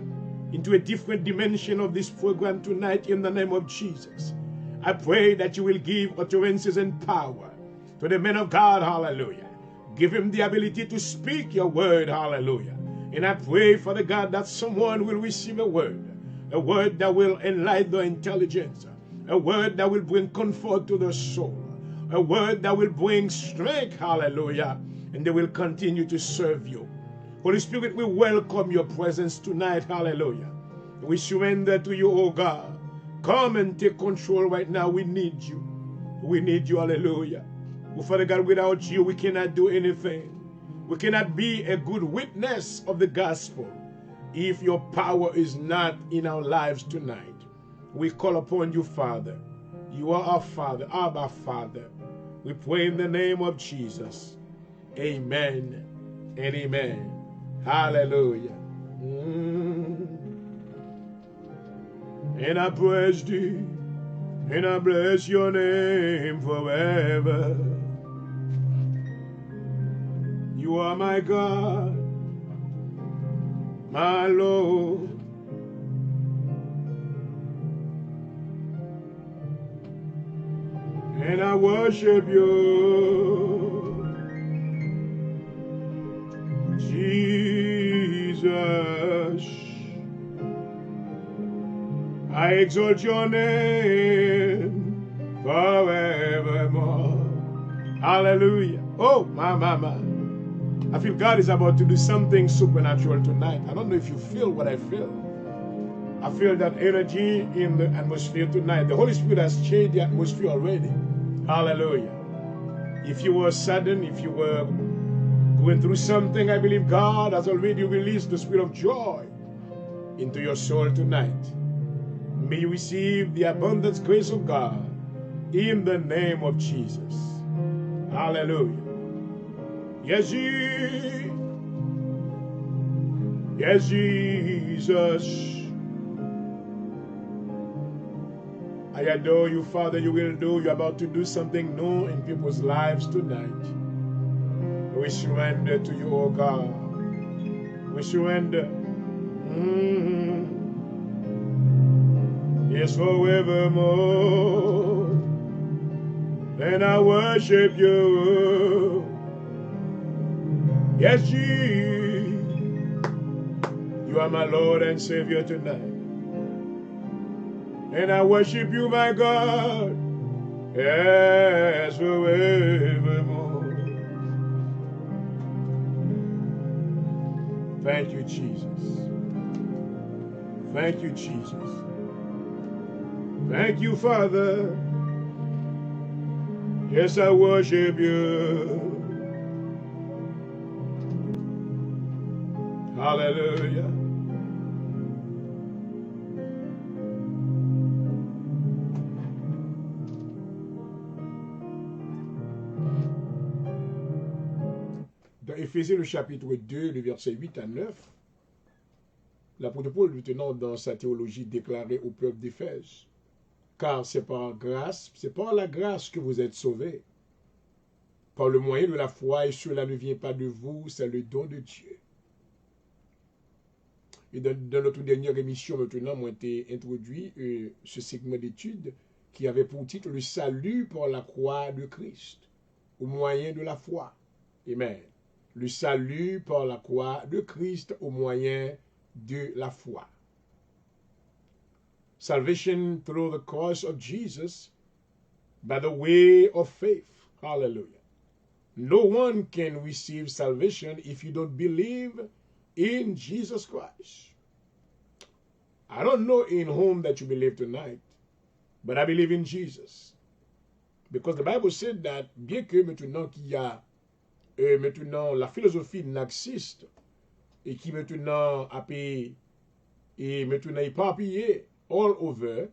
into a different dimension of this program tonight in the name of Jesus, I pray that you will give utterances and power to the men of God, hallelujah. Give him the ability to speak your word, hallelujah. And I pray, Father God, that someone will receive a word that will enlighten their intelligence, a word that will bring comfort to their soul, a word that will bring strength, hallelujah, and they will continue to serve you. Holy Spirit, we welcome your presence tonight, hallelujah. We surrender to you, oh God. Come and take control right now. We need you. We need you, hallelujah. Oh, Father God, without you, we cannot do anything. We cannot be a good witness of the gospel if your power is not in our lives tonight. We call upon you, Father. You are our Father, Abba Father. We pray in the name of Jesus. Amen and amen. Hallelujah. And I praise thee, and I bless your name forever. You are my God, my Lord. And I worship you, Jesus. I exalt your name forevermore. Hallelujah. Oh, my. I feel God is about to do something supernatural tonight. I don't know if you feel what I feel. I feel that energy in the atmosphere tonight. The Holy Spirit has changed the atmosphere already. Hallelujah. If you were saddened, if you were going through something, I believe God has already released the spirit of joy into your soul tonight. May you receive the abundant grace of God in the name of Jesus. Hallelujah. Yes, yes, Jesus. I adore you, Father. You're about to do something new in people's lives tonight. We surrender to you, oh God. We surrender. Yes, forevermore. And I worship you. Yes, Jesus. You are my Lord and Savior tonight. And I worship you, my God. Yes, forevermore. Thank you, Jesus. Thank you, Jesus. Thank you, Father. Yes, I worship you. Hallelujah. Dans Éphésiens, le chapitre 2, le verset 8 à 9, l'apôtre Paul, maintenant dans sa théologie, déclarait au peuple d'Éphèse, car c'est par grâce, c'est par la grâce que vous êtes sauvés, par le moyen de la foi, et cela ne vient pas de vous, c'est le don de Dieu. Et dans notre dernière émission, maintenant, moi, j'ai introduit ce segment d'études qui avait pour titre le salut par la croix de Christ, au moyen de la foi. Amen. Le salut par la croix de Christ au moyen de la foi. Salvation through the cross of Jesus by the way of faith. Hallelujah. No one can receive salvation if you don't believe in Jesus Christ. I don't know in whom that you believe tonight, but I believe in Jesus. Because the Bible said that, bien que maintenant qu'il y a maintenant la philosophie marxiste et qui maintenant a payé et maintenant éparpillé all over,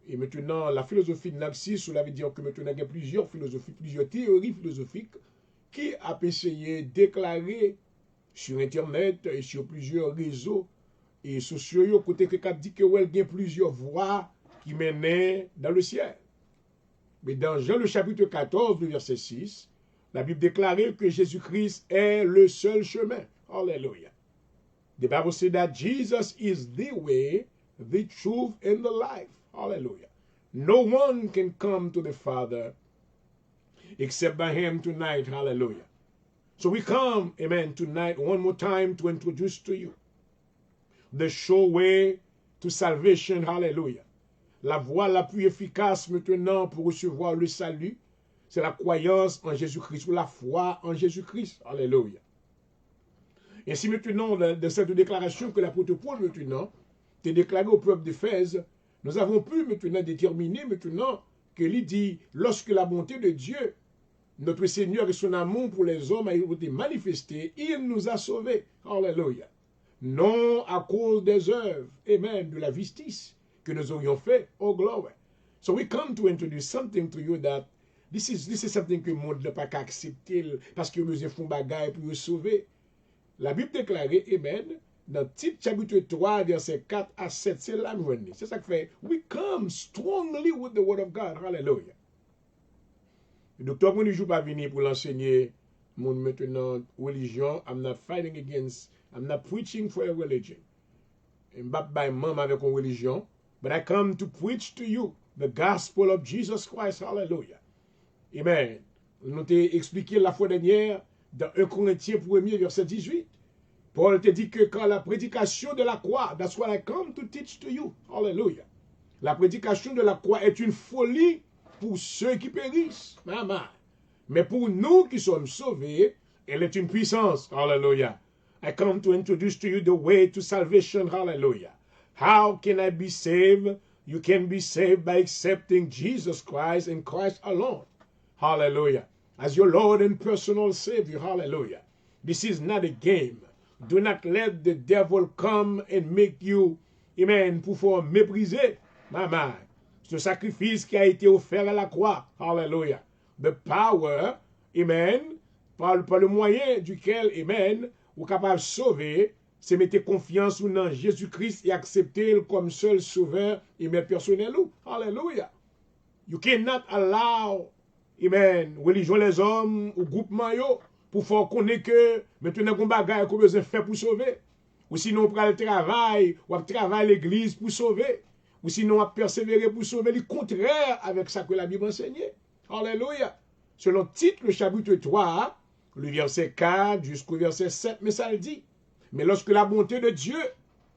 et maintenant la philosophie marxiste, cela veut dire que maintenant il y a plusieurs philosophies, plusieurs théories philosophiques qui a essayé de déclarer sur Internet et sur plusieurs réseaux et sociaux, côté que dit que il y a plusieurs voies qui mènent dans le ciel. Mais dans Jean le chapitre 14, le verset 6, la Bible déclarait que Jésus-Christ est le seul chemin. Hallelujah. The Bible said that Jesus is the way, the truth, and the life. Hallelujah. No one can come to the Father except by him tonight. Hallelujah. So we come, amen, tonight one more time to introduce to you the sure way to salvation. Hallelujah. La voie la plus efficace maintenant pour recevoir le salut, c'est la croyance en Jésus-Christ ou la foi en Jésus-Christ. Alléluia. Et si maintenant, de cette déclaration que l'apôtre Paul maintenant a déclaré au peuple d'Éphèse, nous avons pu maintenant déterminer maintenant que il dit, lorsque la bonté de Dieu, notre Seigneur et son amour pour les hommes a été manifesté, il nous a sauvés. Alléluia. Non à cause des œuvres, et même de la justice que nous aurions fait. Oh, glory. So we come to introduce something to you that this is something que le monde n'a pas qu'à accepter parce que nous avons fait bagaille pour nous sauver. La Bible déclarait, amen, dans Tite chapitre 3, verset 4 à 7, c'est là nous venons. C'est ça que fait, we come strongly with the word of God. Hallelujah. Le docteur ne joue pas venir pour l'enseigner mon maintenant religion. I'm not fighting against, I'm not preaching for a religion. Je ne pas même avec une religion, but I come to preach to you the gospel of Jesus Christ. Hallelujah. Amen. Nous t'ai expliqué la fois dernière dans 1 Corinthiens 1er, verset 18. Paul te dit que quand la prédication de la croix, that's what I come to teach to you. Hallelujah. La prédication de la croix est une folie pour ceux qui périssent. Maman. Mais pour nous qui sommes sauvés, elle est une puissance. Hallelujah. I come to introduce to you the way to salvation. Hallelujah. How can I be saved? You can be saved by accepting Jesus Christ and Christ alone. Hallelujah. As your Lord and personal Savior. Hallelujah. This is not a game. Do not let the devil come and make you, amen, pour faire mépriser, maman, ce sacrifice qui a été offert à la croix. Hallelujah. The power, amen, par le moyen duquel, amen, vous êtes capable de sauver, c'est mettre confiance en Jésus-Christ et accepter comme seul sauveur et maître personnel. Hallelujah. You cannot allow, amen, religion les hommes ou groupement yo pour faire connaître que maintenant on bagaille qu'on besoin faire pour sauver. Ou sinon on prend le travail, ou on travaille l'église pour sauver. Ou sinon on persévérer pour sauver, le contraire avec ça que la Bible enseignait. Alléluia. Selon Tite, le chapitre 3, le verset 4 jusqu'au verset 7, mais ça le dit. Mais lorsque la bonté de Dieu,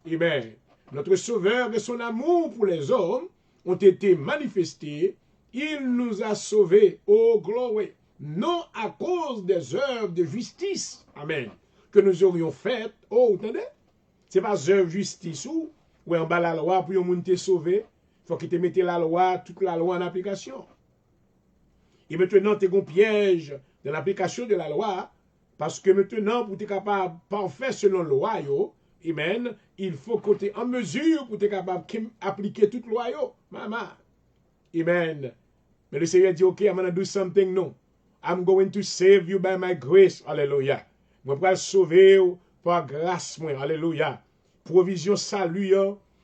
amen, notre Sauveur et son amour pour les hommes ont été manifestés, il nous a sauvés, oh glory, non à cause des œuvres de justice, amen, que nous aurions faites, oh, entendez? C'est pas œuvre de justice ou en bas la loi pour yon moun te sauver, il faut que tu mettes la loi, toute la loi en application. Et maintenant, tu es un piège de l'application de la loi, parce que maintenant, pour être capable de parfait selon la loi, amen, il faut que tu es en mesure pour être capable d'appliquer toute loi, maman. Amen. Mais le Seigneur dit, OK, I'm going to do something new. I'm going to save you by my grace. Alléluia. Je vais sauver par grâce, moi. Alléluia. Provision salut,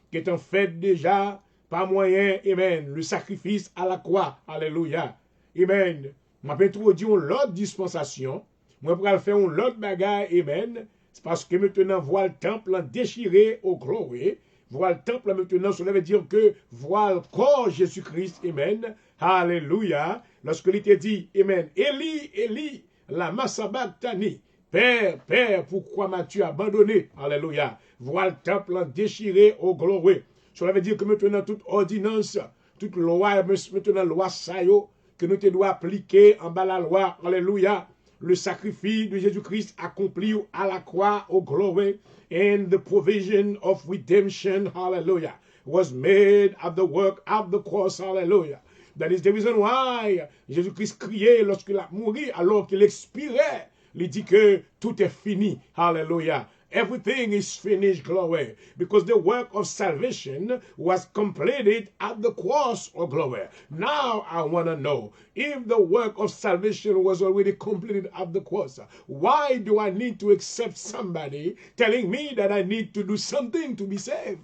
qui est en fait déjà par moyen, amen, le sacrifice à la croix. Alléluia. Amen. Je vais introduire l'autre dispensation. Je vais faire un autre bagage, amen, C'est parce que maintenant, voit le temple déchiré au glory. Voit le temple maintenant, cela veut dire que voit le corps Jésus-Christ. Amen. Alléluia. Lorsque il était dit, Amen. Élie, Élie, lama sabachthani. Père, Père, pourquoi m'as-tu abandonné? Alléluia. Voit le temple déchiré au glory. Cela veut dire que maintenant, toute ordonnance, toute loi, maintenant, loi sayo, que nous te doit appliquer en bas la loi. Alléluia. Le sacrifice de Jésus-Christ accompli à la croix au glory and the provision of redemption, hallelujah, was made at the work of the cross, hallelujah. That is the reason why Jésus-Christ criait lorsqu'il a mouru, alors qu'il expirait. Il dit que tout est fini, hallelujah. Everything is finished, glory, because the work of salvation was completed at the cross of glory. Now I want to know, if the work of salvation was already completed at the cross, why do I need to accept somebody telling me that I need to do something to be saved?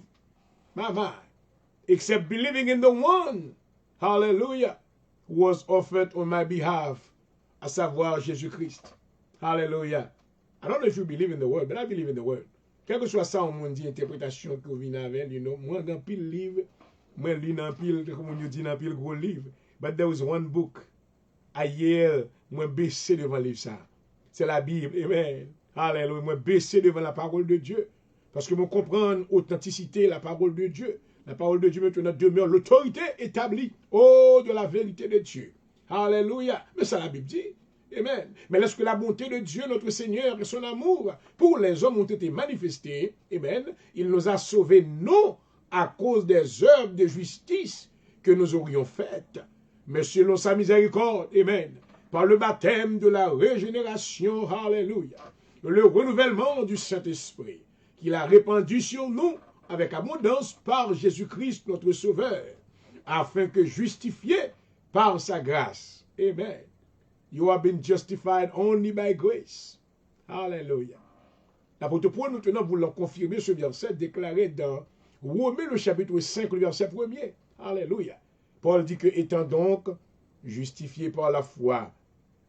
My, except believing in the one, hallelujah, who was offered on my behalf, à savoir Jésus-Christ. Hallelujah. I don't know if you believe in the word, but I believe in the word. Quel que soit ça, on dit interprétation que vous venez avec, you know, moi, dans pile livre, moi, lis dans pile, comme on dit dans pile gros livre. But there was one book, hier, moi, baissé devant le livre ça. C'est la Bible, amen. Hallelujah. Moi, baissé devant la parole de Dieu. Parce que moi, comprendre l'authenticité, la parole de Dieu. La parole de Dieu maintenant demeure l'autorité établie, oh, de la vérité de Dieu. Hallelujah. Mais ça, la Bible dit. Amen. Mais lorsque la bonté de Dieu, notre Seigneur, et son amour pour les hommes ont été manifestés, amen, il nous a sauvés non à cause des œuvres de justice que nous aurions faites, mais selon sa miséricorde, amen, par le baptême de la régénération, hallelujah, le renouvellement du Saint-Esprit, qu'il a répandu sur nous avec abondance par Jésus-Christ, notre Sauveur, afin que justifiés par sa grâce, amen, you have been justified only by grace. Hallelujah. L'apôtre Paul, maintenant, voulant confirmer ce verset déclaré dans Romains, le chapitre 5, le verset 1er. Alléluia. Paul dit que, étant donc justifiés par la foi,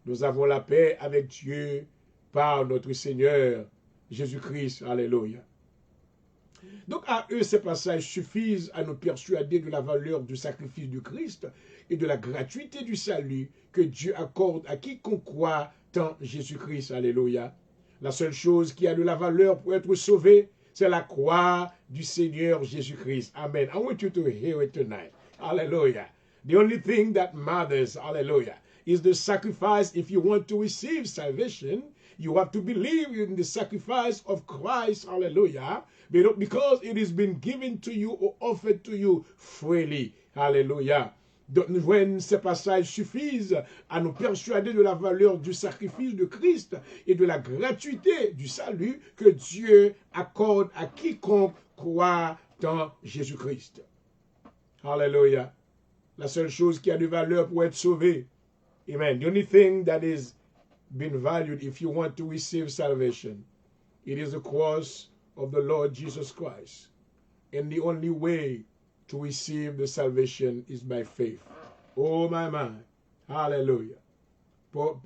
nous avons la paix avec Dieu par notre Seigneur Jésus-Christ. Alléluia. Donc, à eux, ces passages suffisent à nous persuader de la valeur du sacrifice du Christ et de la gratuité du salut que Dieu accorde à quiconque croit en Jésus-Christ. Alléluia. La seule chose qui a de la valeur pour être sauvé, c'est la croix du Seigneur Jésus-Christ. Amen. I want you to hear it tonight. Hallelujah. The only thing that matters, hallelujah, is the sacrifice. If you want to receive salvation, you have to believe in the sacrifice of Christ, hallelujah, because it has been given to you or offered to you freely. Hallelujah. Donc, ces passages suffisent à nous persuader de la valeur du sacrifice de Christ et de la gratuité du salut que Dieu accorde à quiconque croit en Jésus-Christ. Hallelujah. La seule chose qui a de valeur pour être sauvé. Amen. The only thing that is been valued if you want to receive salvation, it is the cross of the Lord Jesus Christ. And the only way to receive the salvation is by faith. Oh my man. Hallelujah.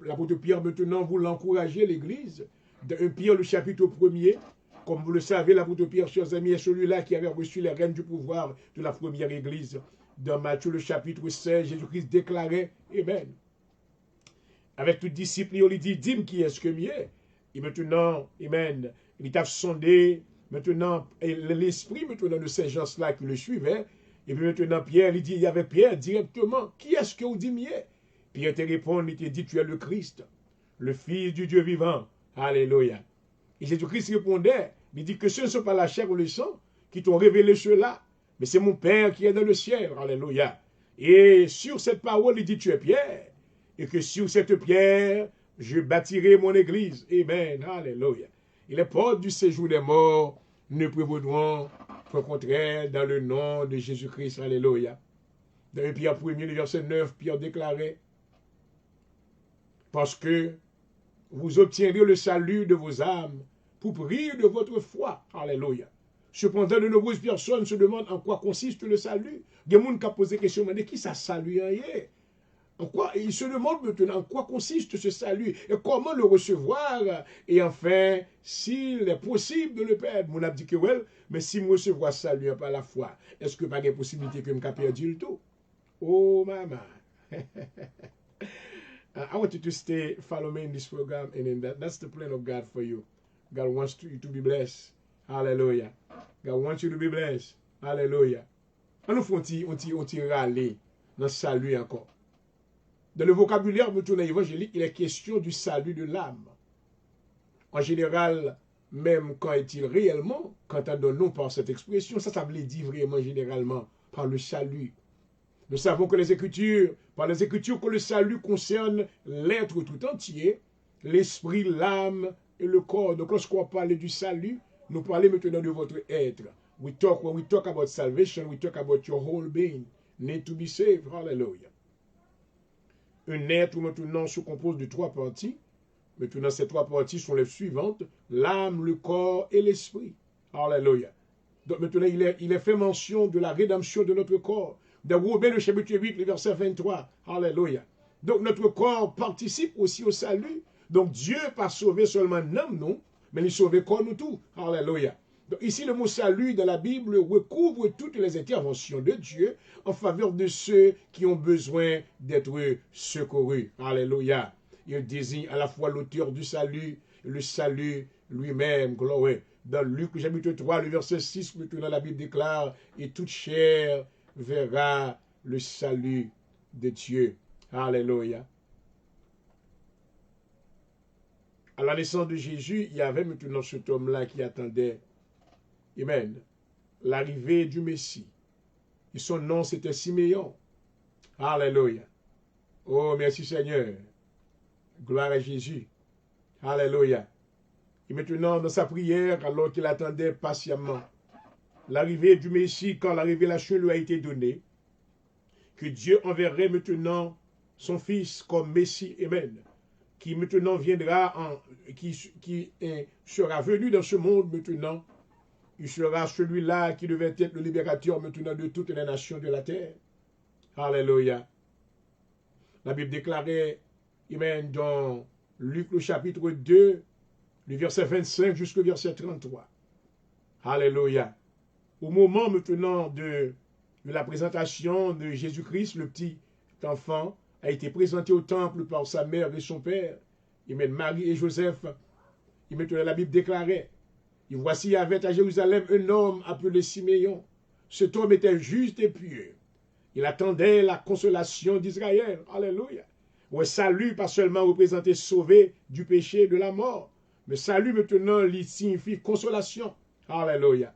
L'apôtre Pierre maintenant vous l'encourager l'Église. Dans 1 Pierre le chapitre 1er, comme vous le savez, l'apôtre Pierre, chers amis, est celui-là qui avait reçu les rênes du pouvoir de la première Église. Dans Matthieu le chapitre 16, Jésus-Christ déclarait, Amen. Avec tout disciple, il lui dit, dis-moi qui est-ce que mieux. Et maintenant, Amen, il t'a sondé, maintenant, l'esprit maintenant de ces gens-là qui le suivaient. Et puis maintenant, Pierre, il dit, il y avait Pierre directement, qui est-ce que vous dites mieux? Pierre te répond, il te dit, tu es le Christ, le Fils du Dieu vivant. Alléluia. Et Jésus-Christ répondait, il dit que ce ne sont pas la chair ou le sang qui t'ont révélé cela, mais c'est mon Père qui est dans le ciel. Alléluia. Et sur cette parole, il dit, tu es Pierre. Et que sur cette pierre, je bâtirai mon église. Amen. Alléluia. Et les portes du séjour des morts ne prévaudront qu'au contraire dans le nom de Jésus-Christ. Alléluia. Dans 1 Pierre 1er, verset 9, Pierre déclarait, parce que vous obtiendrez le salut de vos âmes pour prier de votre foi. Alléluia. Cependant, de nombreuses personnes se demandent en quoi consiste le salut. Il y a des gens qui posent la question, mais qui ça salue? En quoi, il se demande maintenant en quoi consiste ce salut et comment le recevoir. Et enfin, s'il est possible de le perdre. Mon a dit que well, mais si je recevoir salut par la foi, est-ce que pas de possibilité que je perdu le tout? Oh, maman. I want you to stay, follow me in this program, and in that's the plan of God for you. God wants you to be blessed. Hallelujah. God wants you to be blessed. Hallelujah. On nous fait on râler dans le salut encore. Dans le vocabulaire de l'évangélique, il est question du salut de l'âme. En général, même quand est-il réellement, quand entendons-nous par cette expression, ça veut dire vraiment généralement par le salut. Nous savons que par les Écritures, que le salut concerne l'être tout entier, l'esprit, l'âme et le corps. Donc lorsqu'on parle du salut, nous parlons maintenant de votre être. When we talk about salvation, we talk about your whole being. Need to be saved. Hallelujah. Un être maintenant se compose de 3 parties. Maintenant, ces 3 parties sont les suivantes: l'âme, le corps et l'esprit. Hallelujah. Donc maintenant, il est fait mention de la rédemption de notre corps. Dans Romains, le chapitre 8, le verset 23. Hallelujah. Donc notre corps participe aussi au salut. Donc Dieu pas sauvé seulement l'âme, non, mais il sauvé corps nous tout. Hallelujah. Donc ici, le mot salut dans la Bible recouvre toutes les interventions de Dieu en faveur de ceux qui ont besoin d'être secourus. Alléluia. Il désigne à la fois l'auteur du salut et le salut lui-même. Gloire. Dans Luc chapitre 3, le verset 6, maintenant la Bible déclare: et toute chair verra le salut de Dieu. Alléluia. À la naissance de Jésus, il y avait maintenant cet homme-là qui attendait, amen, l'arrivée du Messie. Et son nom, c'était Siméon. Alléluia. Oh, merci Seigneur. Gloire à Jésus. Alléluia. Et maintenant, dans sa prière, alors qu'il attendait patiemment l'arrivée du Messie, quand la révélation lui a été donnée, que Dieu enverrait maintenant son Fils comme Messie, amen, qui maintenant viendra, qui sera venu dans ce monde maintenant. Il sera celui-là qui devait être le libérateur maintenant de toutes les nations de la terre. Alléluia. La Bible déclarait, amen, dans Luc le chapitre 2, le verset 25 jusqu'au verset 33. Alléluia. Au moment maintenant de la présentation de Jésus-Christ, le petit enfant a été présenté au temple par sa mère et son père. Amen. Marie et Joseph. Et maintenant la Bible déclarait: et voici, il y avait à Jérusalem un homme appelé Siméon. Cet homme était juste et pieux. Il attendait la consolation d'Israël. Alléluia. Ouais, salut, pas seulement représenté sauvé du péché et de la mort, mais salut maintenant, il signifie consolation. Alléluia.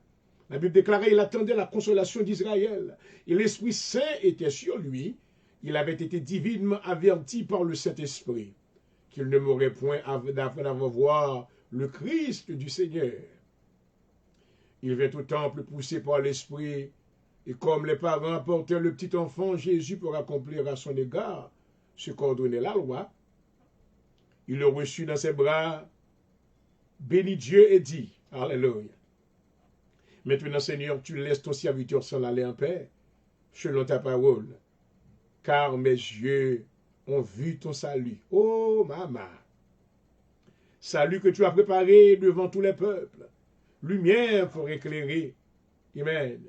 La Bible déclarait: il attendait la consolation d'Israël. Et l'Esprit Saint était sur lui. Il avait été divinement averti par le Saint-Esprit qu'il ne mourrait point d'avoir voir le Christ du Seigneur. Il vint au temple poussé par l'Esprit, et comme les parents apportaient le petit enfant Jésus pour accomplir à son égard ce qu'ordonnait la loi, il le reçut dans ses bras, bénit Dieu et dit: Alléluia. Maintenant, Seigneur, tu laisses ton serviteur s'en aller en paix, selon ta parole, car mes yeux ont vu ton salut. Oh, maman, salut que tu as préparé devant tous les peuples, lumière pour éclairer, amen,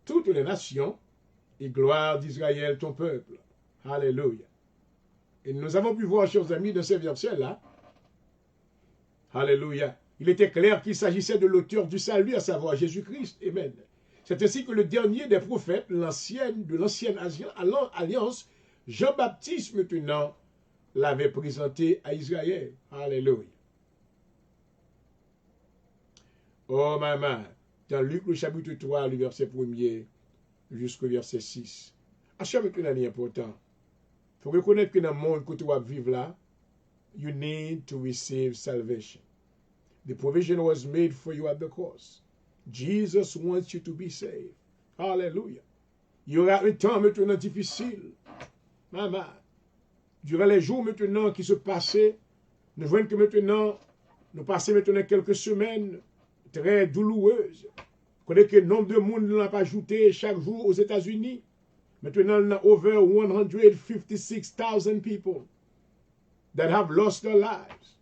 toutes les nations, et gloire d'Israël, ton peuple. Alléluia. Et nous avons pu voir, chers amis, dans ces versets-là, alléluia, il était clair qu'il s'agissait de l'auteur du salut, à savoir Jésus-Christ. Amen. C'est ainsi que le dernier des prophètes, de l'ancienne alliance, Jean-Baptiste, maintenant, l'avait présenté à Israël. Alléluia. Oh, maman, dans Luc, le chapitre 3, le verset 1er jusqu'au verset 6. À chaque fois qu'il est important, il faut reconnaître que dans le monde que tu vas vivre là, you need to receive salvation. The provision was made for you at the cross. Jesus wants you to be saved. Hallelujah. Il y aura un temps maintenant difficile. Maman, durant les jours maintenant qui se passaient, nous voyons que maintenant, nous passons maintenant quelques semaines très douloureuses. Vous connaissez que le nombre de monde n'a pas ajouté chaque jour aux États-Unis. Maintenant, il y a over 156,000 people that have lost their lives.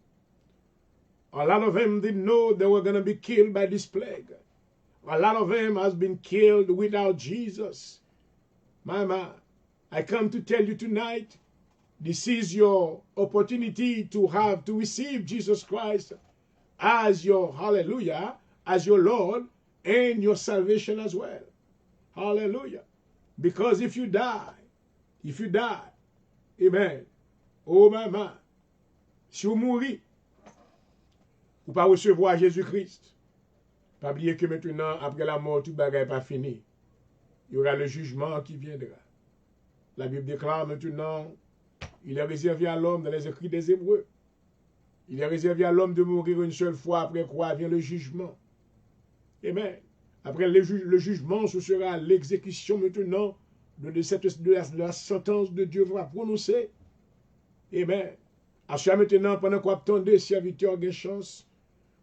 A lot of them didn't know they were going to be killed by this plague. A lot of them has been killed without Jesus. Mama, I come to tell you tonight, this is your opportunity to receive Jesus Christ as your, hallelujah, as your Lord and your salvation as well. Hallelujah. Because if you die, amen, oh maman, si vous mourrez, vous ne pas recevoir Jésus-Christ, pas oublier que maintenant, après la mort, tout bagage n'est pas fini. Il y aura le jugement qui viendra. La Bible déclare maintenant, il est réservé à l'homme dans les écrits des Hébreux. Il est réservé à l'homme de mourir une seule fois, après quoi vient le jugement. Amen. Après le jugement, ce sera l'exécution maintenant de la sentence de Dieu va prononcer. Amen. À ce maintenant, pendant qu'on attendait, serviteur a chance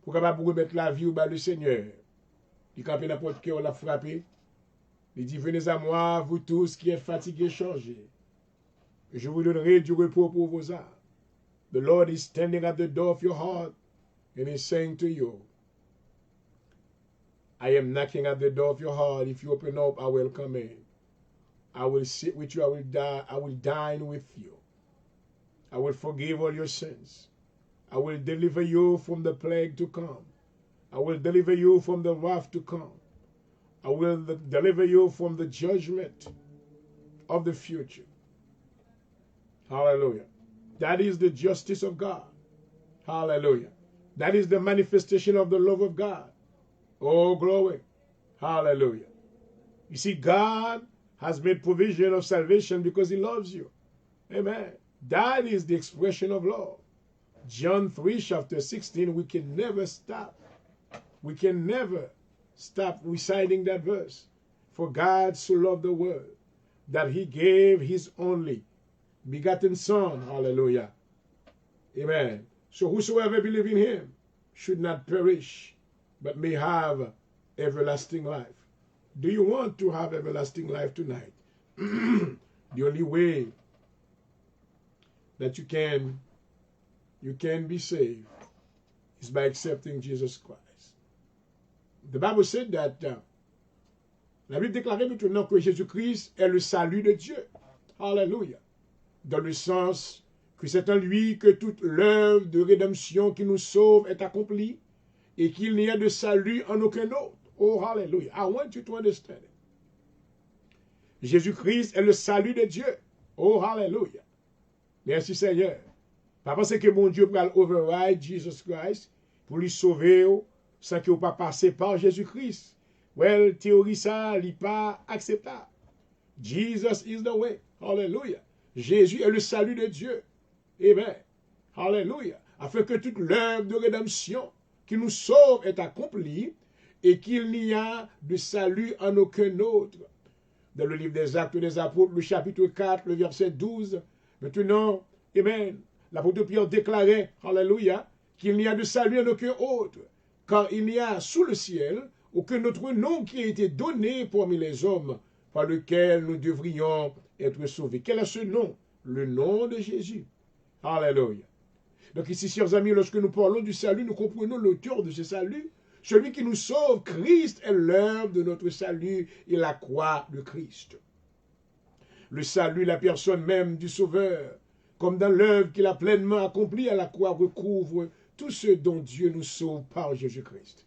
pour capable remettre la vie au bas du Seigneur. Il campe n'importe qui on l'a frappé. Il dit, venez à moi, vous tous qui êtes fatigués, chargés. Je vous donnerai du repos pour vos âmes. The Lord is standing at the door of your heart and is saying to you, I am knocking at the door of your heart. If you open up, I will come in. I will sit with you. I will dine with you. I will forgive all your sins. I will deliver you from the plague to come. I will deliver you from the wrath to come. I will deliver you from the judgment of the future. Hallelujah. That is the justice of God. Hallelujah. That is the manifestation of the love of God. Oh, glory. Hallelujah. You see, God has made provision of salvation because he loves you. Amen. That is the expression of love. John 3, chapter 16, we can never stop. We can never stop reciting that verse. For God so loved the world that he gave his only begotten Son. Hallelujah. Amen. So whosoever believes in him should not perish, but may have everlasting life. Do you want to have everlasting life tonight? The only way that you can be saved is by accepting Jesus Christ. The Bible said that la Bible déclarait maintenant que Jésus-Christ est le salut de Dieu. Hallelujah. Dans le sens que c'est en lui que toute l'œuvre de rédemption qui nous sauve est accomplie et qu'il n'y a de salut en aucun autre. Oh, hallelujah. I want you to understand it. Jésus-Christ est le salut de Dieu. Oh, hallelujah. Merci Seigneur. Pas penser que mon Dieu va override Jesus Christ pour lui sauver sans qu'il ne pas passer par Jésus-Christ. Well, théorie ça n'est pas acceptable. Jesus is the way. Hallelujah. Jésus est le salut de Dieu. Amen. Hallelujah. Afin que toute l'œuvre de rédemption qui nous sauve est accomplie et qu'il n'y a de salut en aucun autre. Dans le livre des Actes des Apôtres, le chapitre 4, le verset 12, maintenant, amen, l'apôtre Pierre déclarait, hallelujah, qu'il n'y a de salut en aucun autre, car il n'y a sous le ciel aucun autre nom qui a été donné parmi les hommes par lequel nous devrions être sauvés. Quel est ce nom? Le nom de Jésus. Hallelujah. Donc ici, chers amis, lorsque nous parlons du salut, nous comprenons l'auteur de ce salut. Celui qui nous sauve, Christ, est l'œuvre de notre salut et la croix de Christ. Le salut, la personne même du Sauveur, comme dans l'œuvre qu'il a pleinement accomplie à la croix, recouvre tout ce dont Dieu nous sauve par Jésus-Christ.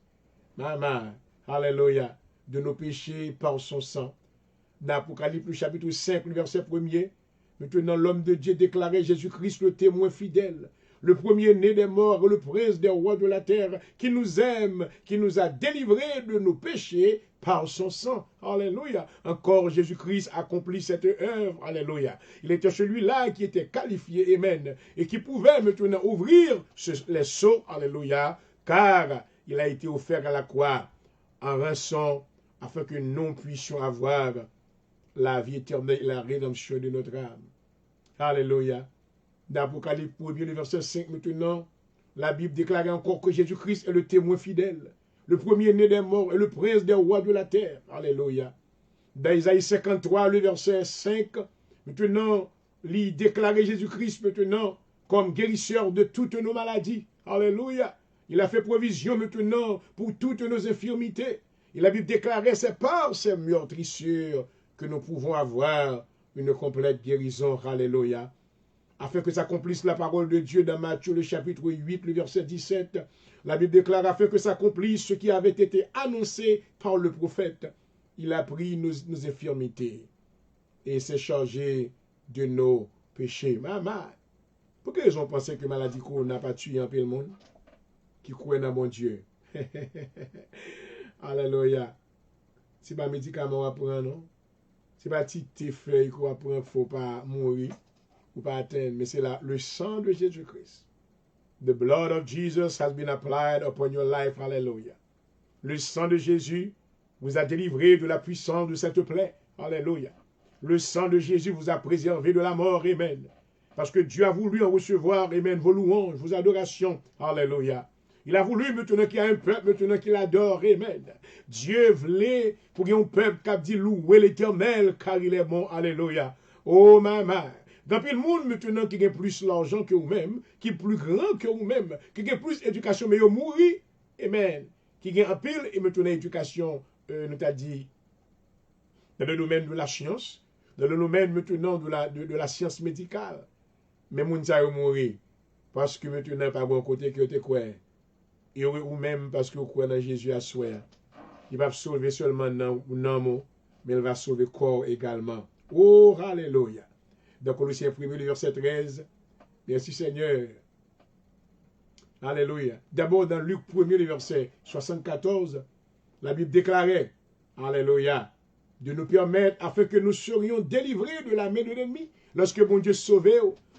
Maman, alléluia, de nos péchés par son sang. Dans Apocalypse, le chapitre 5, le verset 1er, maintenant l'homme de Dieu déclarait Jésus-Christ le témoin fidèle, le premier-né des morts et le prince des rois de la terre, qui nous aime, qui nous a délivrés de nos péchés par son sang. Alléluia. Encore Jésus-Christ accomplit cette œuvre. Alléluia. Il était celui-là qui était qualifié, amen, et qui pouvait maintenant ouvrir les sceaux. Alléluia. Car il a été offert à la croix en rançon afin que nous puissions avoir la vie éternelle et la rédemption de notre âme. Alléluia. Dans Apocalypse 1, le verset 5 maintenant, la Bible déclare encore que Jésus-Christ est le témoin fidèle, le premier-né des morts et le prince des rois de la terre. Alléluia. Dans Isaïe 53, le verset 5, maintenant, il déclarait Jésus-Christ maintenant comme guérisseur de toutes nos maladies. Alléluia. Il a fait provision maintenant pour toutes nos infirmités. Et la Bible déclarait, c'est par ces meurtrissures que nous pouvons avoir une complète guérison. Alléluia. Afin que s'accomplisse la parole de Dieu dans Matthieu, le chapitre 8, le verset 17, la Bible déclare, afin que s'accomplisse ce qui avait été annoncé par le prophète. Il a pris nos infirmités et s'est chargé de nos péchés. Maman, pourquoi ils ont pensé que la maladie n'a pas tué un peu le monde qui croit dans mon Dieu? Alléluia. Ce n'est pas un médicament à prendre, non? Ce n'est pas tes feuilles qu'on va prendre, il ne faut pas mourir ou pas atteindre, mais c'est le sang de Jésus-Christ. The blood of Jesus has been applied upon your life. Alléluia. Le sang de Jésus vous a délivré de la puissance de cette plaie. Alléluia. Le sang de Jésus vous a préservé de la mort. Amen. Parce que Dieu a voulu en recevoir, amen, vos louanges, vos adorations. Alléluia. Il a voulu maintenant qu'il y a un peuple, maintenant qu'il adore. Amen. Dieu voulait pour qu'il y ait un peuple qui a dit louer l'Éternel car il est bon. Alléluia. Oh maman. Dans le monde maintenant qui a plus l'argent que vous-même, qui est plus grand que vous-même, qui a plus d'éducation, mais vous mourrez. Amen. Qui a un pile et maintenant l'éducation, nous t'a dit, dans le domaine de la science, dans le domaine maintenant de la science médicale. Mais moun sa yo mouri parce que maintenant pas bon côté que te quoi. Et ou même parce que vous croyez dans Jésus à soi. Il va sauver seulement non mais il va sauver le corps également. Oh, alléluia. Dans Colossiens 1, le verset 13. Merci Seigneur. Alléluia. D'abord dans Luc 1, le verset 74, la Bible déclarait, alléluia, de nous permettre afin que nous serions délivrés de la main de l'ennemi. Lorsque bon Dieu sauve,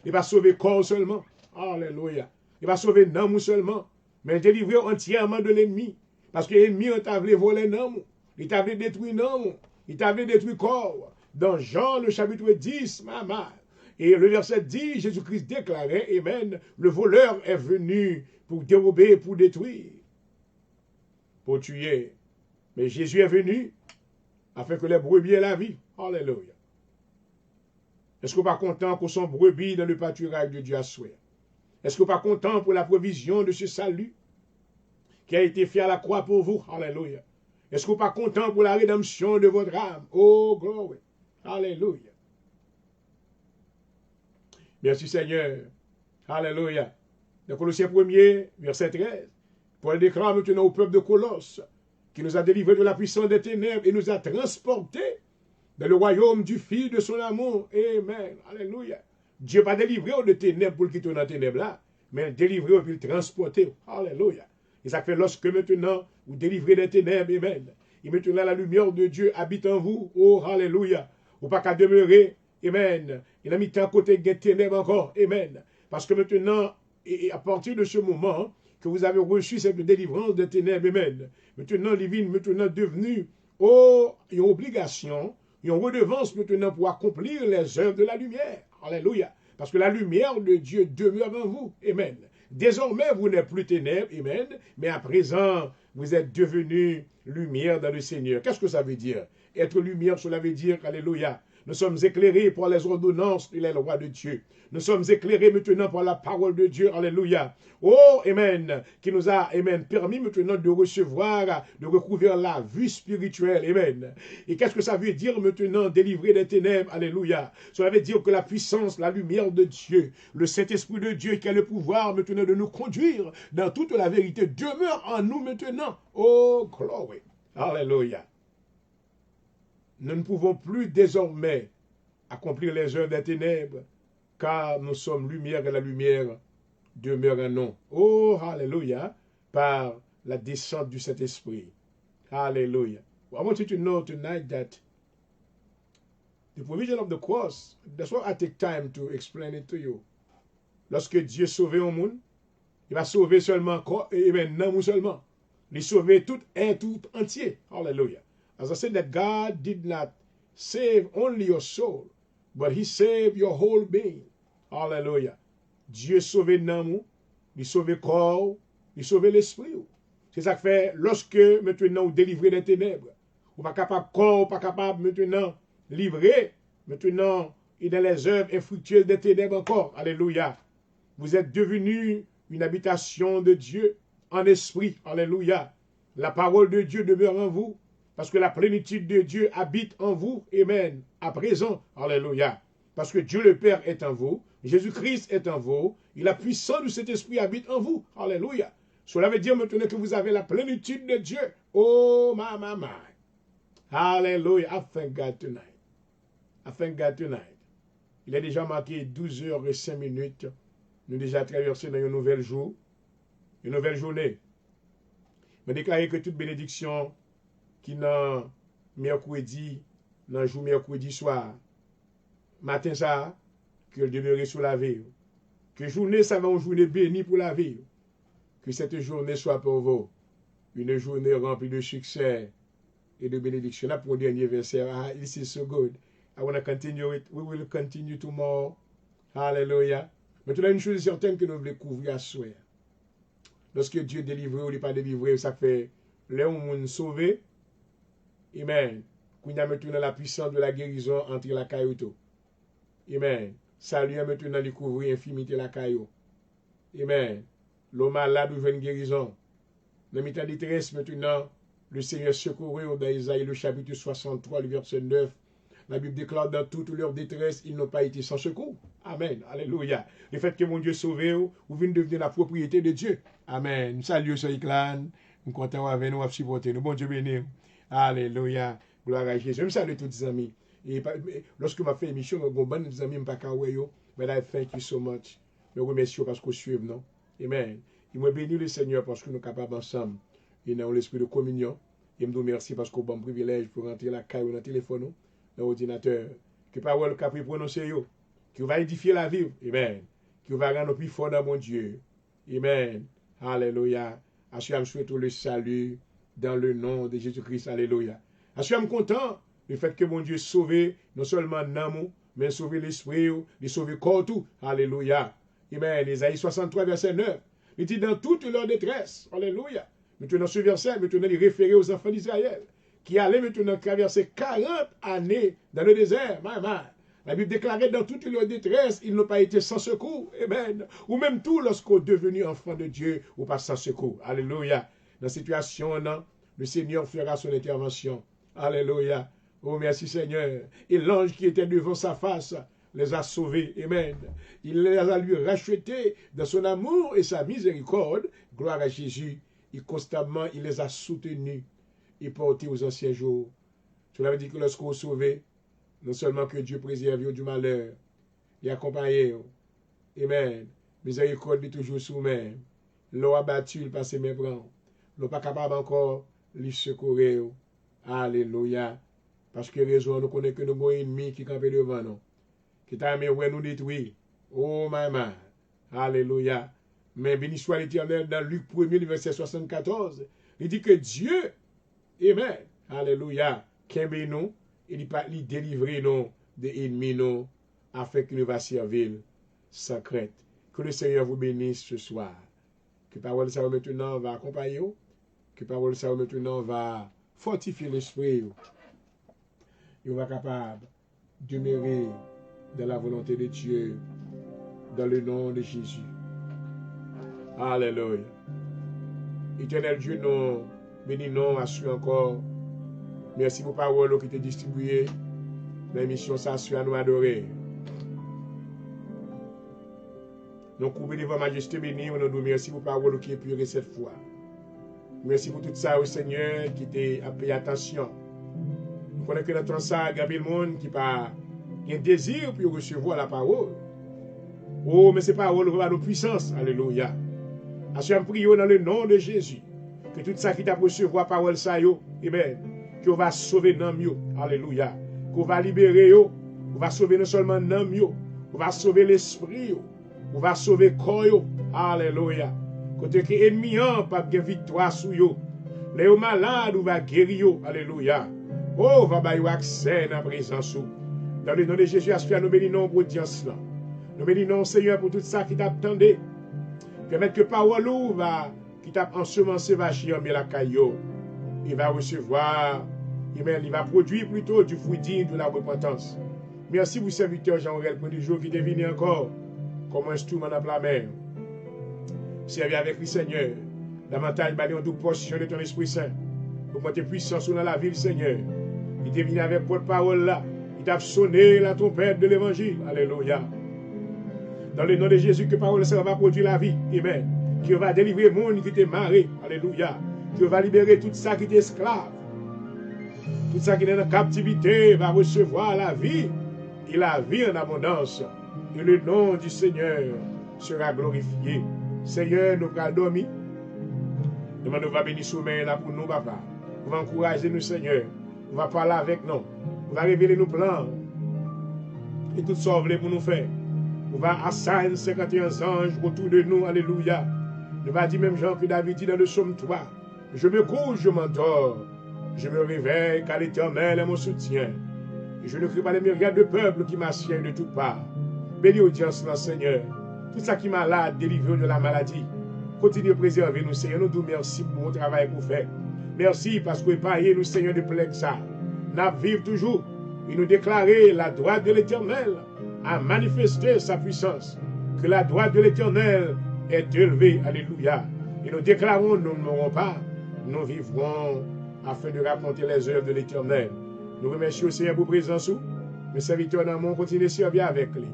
il va sauver le corps seulement. Alléluia. Il va sauver l'âme seulement. Mais délivrer entièrement de l'ennemi. Parce que l'ennemi t'a voulu voler l'âme. Il t'a voulu détruire l'âme. Il t'a voulu détruire le corps. Dans Jean, le chapitre 10, maman. Et le verset 10, Jésus-Christ déclarait, amen, le voleur est venu pour dérober, pour détruire, pour tuer. Mais Jésus est venu afin que les brebis aient la vie. Alléluia. Est-ce que vous n'êtes pas content qu'on soit brebis dans le pâturage de Dieu à souhait? Est-ce que vous n'êtes pas content pour la provision de ce salut qui a été fait à la croix pour vous? Alléluia. Est-ce que vous n'êtes pas content pour la rédemption de votre âme? Oh, glory. Alléluia. Merci Seigneur. Alléluia. Dans Colossiens 1, verset 13, Paul déclare maintenant au peuple de Colosse qui nous a délivrés de la puissance des ténèbres et nous a transportés dans le royaume du Fils de son amour. Amen. Alléluia. Dieu pas délivré de ténèbres pour le quitter dans les ténèbres là, mais délivré pour le transporter. Alléluia. Et ça fait lorsque maintenant vous délivrez des ténèbres, amen. Et maintenant la lumière de Dieu habite en vous. Oh, alléluia. Ou pas qu'à demeurer, amen. Il a mis tant côté des ténèbres encore, amen. Parce que maintenant, et à partir de ce moment que vous avez reçu cette délivrance des ténèbres, amen. Maintenant, les maintenant devenu, oh, une obligation, une redevance maintenant pour accomplir les œuvres de la lumière. Alléluia. Parce que la lumière de Dieu demeure en vous. Amen. Désormais, vous n'êtes plus ténèbres. Amen. Mais à présent, vous êtes devenus lumière dans le Seigneur. Qu'est-ce que ça veut dire? Être lumière, cela veut dire, alléluia. Nous sommes éclairés par les ordonnances et les lois de Dieu. Nous sommes éclairés maintenant par la parole de Dieu. Alléluia. Oh, amen. Qui nous a, amen, permis maintenant de recevoir, de recouvrir la vue spirituelle. Amen. Et qu'est-ce que ça veut dire maintenant, délivrer des ténèbres? Alléluia. Cela veut dire que la puissance, la lumière de Dieu, le Saint-Esprit de Dieu qui a le pouvoir maintenant de nous conduire dans toute la vérité demeure en nous maintenant. Oh, glory. Alléluia. Nous ne pouvons plus désormais accomplir les œuvres des ténèbres, car nous sommes lumière et la lumière demeure en nous. Oh, alléluia, par la descente du Saint-Esprit. Alléluia. I want you to know tonight that the provision of the cross, that's why I take time to explain it to you. Lorsque Dieu sauve un monde, il va sauver seulement corps, et maintenant nous seulement. Il sauver tout entier. Alléluia. As I said, that God did not save only your soul, but He saved your whole being. Hallelujah. Dieu sauve l'âme, il sauve le corps, il sauve l'esprit. C'est ça que fait, lorsque maintenant vous délivrez des ténèbres, ou pas capable corps, ou pas capable maintenant livrer, maintenant, et dans les œuvres infructueuses des ténèbres encore. Alléluia. Vous êtes devenus une habitation de Dieu en esprit. Alléluia. La parole de Dieu demeure en vous, parce que la plénitude de Dieu habite en vous. Amen. À présent. Alléluia. Parce que Dieu le Père est en vous, Jésus-Christ est en vous, et la puissance de cet esprit habite en vous. Alléluia. Cela veut dire maintenant que vous avez la plénitude de Dieu. Oh, my. Hallelujah. I thank God tonight. I thank God tonight. Il est déjà marqué 12h05. Nous déjà traversé dans un nouvel jour, une nouvelle journée. Je déclare que toute bénédiction qui dans mercredi, dans le jour mercredi soir, matin ça, que demeurer sous la vie. Que journée ça va une journée bénie pour la vie. Que cette journée soit pour vous une journée remplie de succès et de bénédiction. Là pour le dernier verset, this is so good. I want to continue it. We will continue tomorrow. Hallelujah. Maintenant, une chose est certaine que nous voulons couvrir à souhait. Lorsque Dieu délivre ou n'est pas délivré, ça fait là où on est sauvé. Amen. Qu'on a maintenant la puissance de la guérison entre la cailloute. Amen. Salut maintenant les couvrir infimité la caillou. Amen. L'homme malade ou une guérison. Dans le temps de détresse maintenant, le Seigneur secourut dans Isaïe le chapitre 63, le verset 9. La Bible déclare dans toute leur détresse, ils n'ont pas été sans secours. Amen. Alléluia. Le fait que mon Dieu sauve, vous venez devenir la propriété de Dieu. Amen. Salut, ce clan. Nous comptons avec nous, à supporter nous. Bon Dieu béni. Alléluia. Gloire à Jésus. Je me salue tous les amis. Et lorsque je fais émission, je me bonne des amis, je ne pas mais I thank you so much. Je remercie parce que vous suivez, non? Amen. Et moi bénis le Seigneur parce que nous sommes capables ensemble. Et dans l'esprit de communion. Et je vous remercie parce que vous avez un privilège pour rentrer la caille dans le téléphone, dans l'ordinateur. Que parole capable prononcer, qui va édifier la vie. Amen. Qui va rendre plus fort dans mon Dieu. Amen. Alléluia. Je suis souhaite le salut dans le nom de Jésus-Christ. Alléluia. Je suis content le fait que mon Dieu sauve non seulement l'amour, mais sauve l'esprit, il sauve corps tout. Alléluia. Amen. Isaïe 63, verset 9. Il dit dans toute leur détresse. Alléluia. Maintenant, ce verset, maintenant, il référait aux enfants d'Israël qui allaient maintenant traverser 40 années dans le désert. La Bible déclarait dans toute leur détresse, ils n'ont pas été sans secours. Amen. Ou même tout lorsqu'on est devenu enfant de Dieu, ou pas sans secours. Alléluia. Dans cette situation, non, le Seigneur fera son intervention. Alléluia. Oh, merci Seigneur. Et l'ange qui était devant sa face les a sauvés. Amen. Il les a lui rachetés dans son amour et sa miséricorde. Gloire à Jésus. Et constamment, il les a soutenus et portés aux anciens jours. Cela veut dire que lorsqu'on est sauvé, non seulement que Dieu préserve du malheur, il accompagne. Amen. Miséricorde est toujours sous-main. L'eau abattu, il passe mes bras. L'eau pas capable encore, lui secourir. Alléluia. Parce que raison, nous connaissons que nous avons un ennemi qui campe devant nous. Qui t'a amené où nous détruit. Oh, maman. Alléluia. Mais béni soit l'Éternel dans Luc 1er, verset 74. Il dit que Dieu, amen, alléluia, qu'aime nous, il délivre nous des ennemis nous, afin qu'il nous va servir sans crainte. Que le Seigneur vous bénisse ce soir. Que parole ça maintenant va accompagner vous. Que parole ça maintenant va fortifier l'esprit. Et on va capable de demeurer dans la volonté de Dieu, dans le nom de Jésus. Alléluia. Éternel Dieu, nous bénissons, assure encore. Merci pour parole qui t'est distribuée. L'émission s'assure à nous adorer. Nous couvrons devant Majesté bénie, nous nous merci pour parole qui est pure cette fois. Merci pour tout ça au Seigneur qui t'a appelé attention. Nous connaissons que dans ça, il y a le monde qui a un désir pour recevoir la parole. Oh, mais c'est parole va nos puissances. Alléluia. Assure prions dans le nom de Jésus. Que tout ça qui t'a recevoir parole ça yo, amen. Que va sauver l'âme yo. Alléluia. Qu'on va libérer yo. On va sauver non seulement l'âme yo. On va sauver l'esprit yo. On va sauver le corps yo. Alléluia. Côté que ennemi an pas de victoire sur yo. Les malades on va guérir yo. Alléluia. Oh, va ba yo accès dans la présence yo. Dans le nom de Jésus, assure nous bénissons pour audience là. Nous bénissons Seigneur pour tout ça qui t'attendait. Permettre que parole va qui t'a ensemencé va chier en la caillou. Il va recevoir Amen. Il va produire plutôt du fruit digne de la repentance. Merci vous serviteur Jean-Aurel pour du jour qui est venu encore comme un instrument dans la mer. Servi avec le Seigneur. Davantage, balayon toute portion de ton Esprit Saint. Augmenter puissance dans la ville, Seigneur. Il est venu avec votre parole là. Il t'a sonné la trompette de l'évangile. Alléluia. Dans le nom de Jésus, que parole ça va produire la vie. Amen. Qui va délivrer le monde qui était marré. Alléluia. Qui va libérer tout ça qui est esclave. Tout ça qui est dans la captivité va recevoir la vie. Et la vie en abondance. Et le nom du Seigneur sera glorifié. Seigneur, nous allons dormir. Nous va bénir sommeil là pour nous, papa. Nous va encourager nous, Seigneur. Nous va parler avec nous. Nous va révéler nos plans. Et tout ça, pour nous faire. Nous va assigner 51 anges autour de nous. Alléluia. Nous va dire même Jean que David dit dans le psaume 3. Je me couche, je m'endors. Je me réveille car l'Éternel est mon soutien. Et je ne crie pas les myriades de peuples qui m'assiègent de toutes parts. Bénis audience, là, Seigneur. Tout ça qui est malade, délivré de la maladie. Continue de préserver nous, Seigneur. Nous disons merci pour le travail que vous faites. Merci parce que vous payez nous, Seigneur, de plague ça. Nous vivons toujours. Et nous déclarer la droite de l'Éternel à manifester sa puissance. Que la droite de l'Éternel est élevée. Alléluia. Et nous déclarons, nous ne mourrons pas. Nous vivrons afin de raconter les œuvres de l'Éternel. Nous remercions le Seigneur pour présence. Mes serviteurs dans le monde continuent de servir avec lui.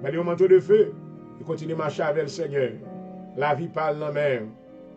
Mais au manteau de feu, ils continuent de marcher avec le Seigneur. La vie parle dans la mer.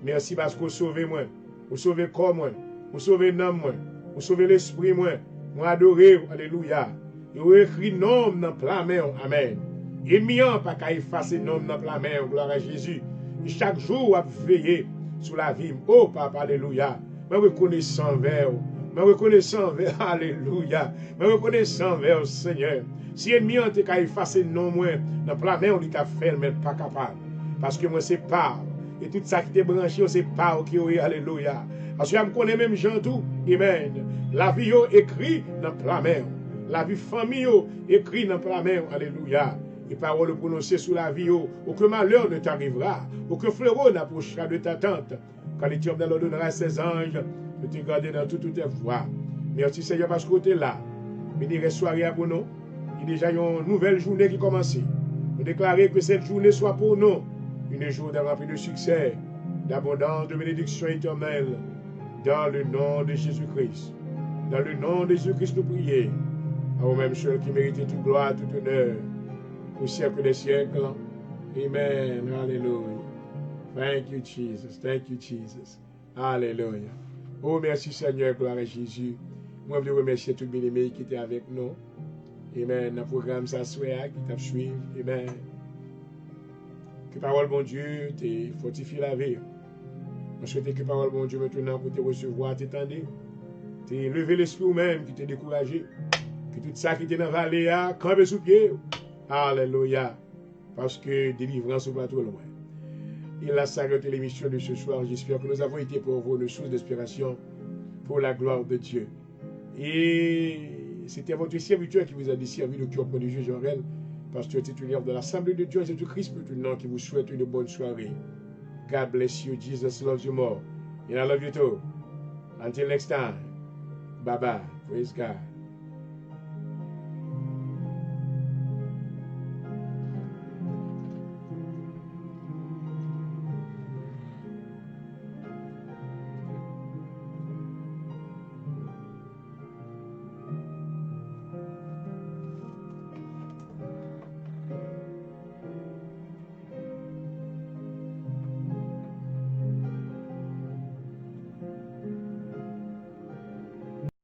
Merci parce que vous sauvez moi. Vous sauvez le corps moi. Vous sauvez l'âme moi. Vous sauvez l'esprit moi. Vous adorez. Alléluia. Et vous écrit nom dans la mer. Amen. Et mieux pas qu'à effacer nom dans la mer. Gloire à Jésus. Et chaque jour, vous veillez sur la vie. Oh, Papa, alléluia. Je reconnaissant vers vous. Je reconnaissant vers alléluia. Je reconnaissant vers le Seigneur. Si ennemi a qu'à effacer non moi dans la mer, on dit qu'à faire, mais pas capable. Parce que moi, c'est pas. Et tout ça qui est branché, c'est pas qui est alléluia. Parce que je me connais même gens tout. Amen. La vie écrit dans la mer. La vie famille écrit dans la mer. Alléluia. Et parole prononcées sous la vie, aucun malheur ne t'arrivera, aucun fleuron n'approchera de ta tente. Quand l'Éternel leur donnera ses anges, de te garder dans toutes tes voies. Merci Seigneur parce que tu es là. Bénir soirée pour nous. Il y a déjà une nouvelle journée qui commence. Nous déclarer que cette journée soit pour nous une journée remplie de succès, d'abondance, de bénédiction éternelle. Dans le nom de Jésus-Christ. Dans le nom de Jésus-Christ, nous prions. À vous-même seul qui méritez toute gloire, tout honneur. Au siècle des siècles. Amen. Hallelujah. Thank you, Jesus. Thank you, Jesus. Hallelujah. Oh, merci Seigneur, gloire à Jésus. Moi, je veux remercier tous les bien-aimés qui étaient avec nous. Amen. Dans le programme S'assoit, qui t'a suivi. Amen. Que parole, bon Dieu, te fortifie la vie. Je souhaite que parole, bon Dieu, maintenant, pour te recevoir, t'étendre. Te lever l'esprit ou même, qui t'est découragé. Que tout ça qui était dans la vallée, campe sous pied. Alléluia. Parce que délivrance n'est pas trop loin. Il a s'arrêté l'émission de ce soir. J'espère que nous avons été pour vous une source d'inspiration pour la gloire de Dieu. Et c'était votre serviteur qui vous a servi le cœur prodigieux Jean-Aurel, pasteur titulaire de l'Assemblée de Dieu Jésus-Christ, maintenant qui vous souhaite une bonne soirée. God bless you. Jesus loves you more. And I love you too. Until next time. Bye bye. Praise God.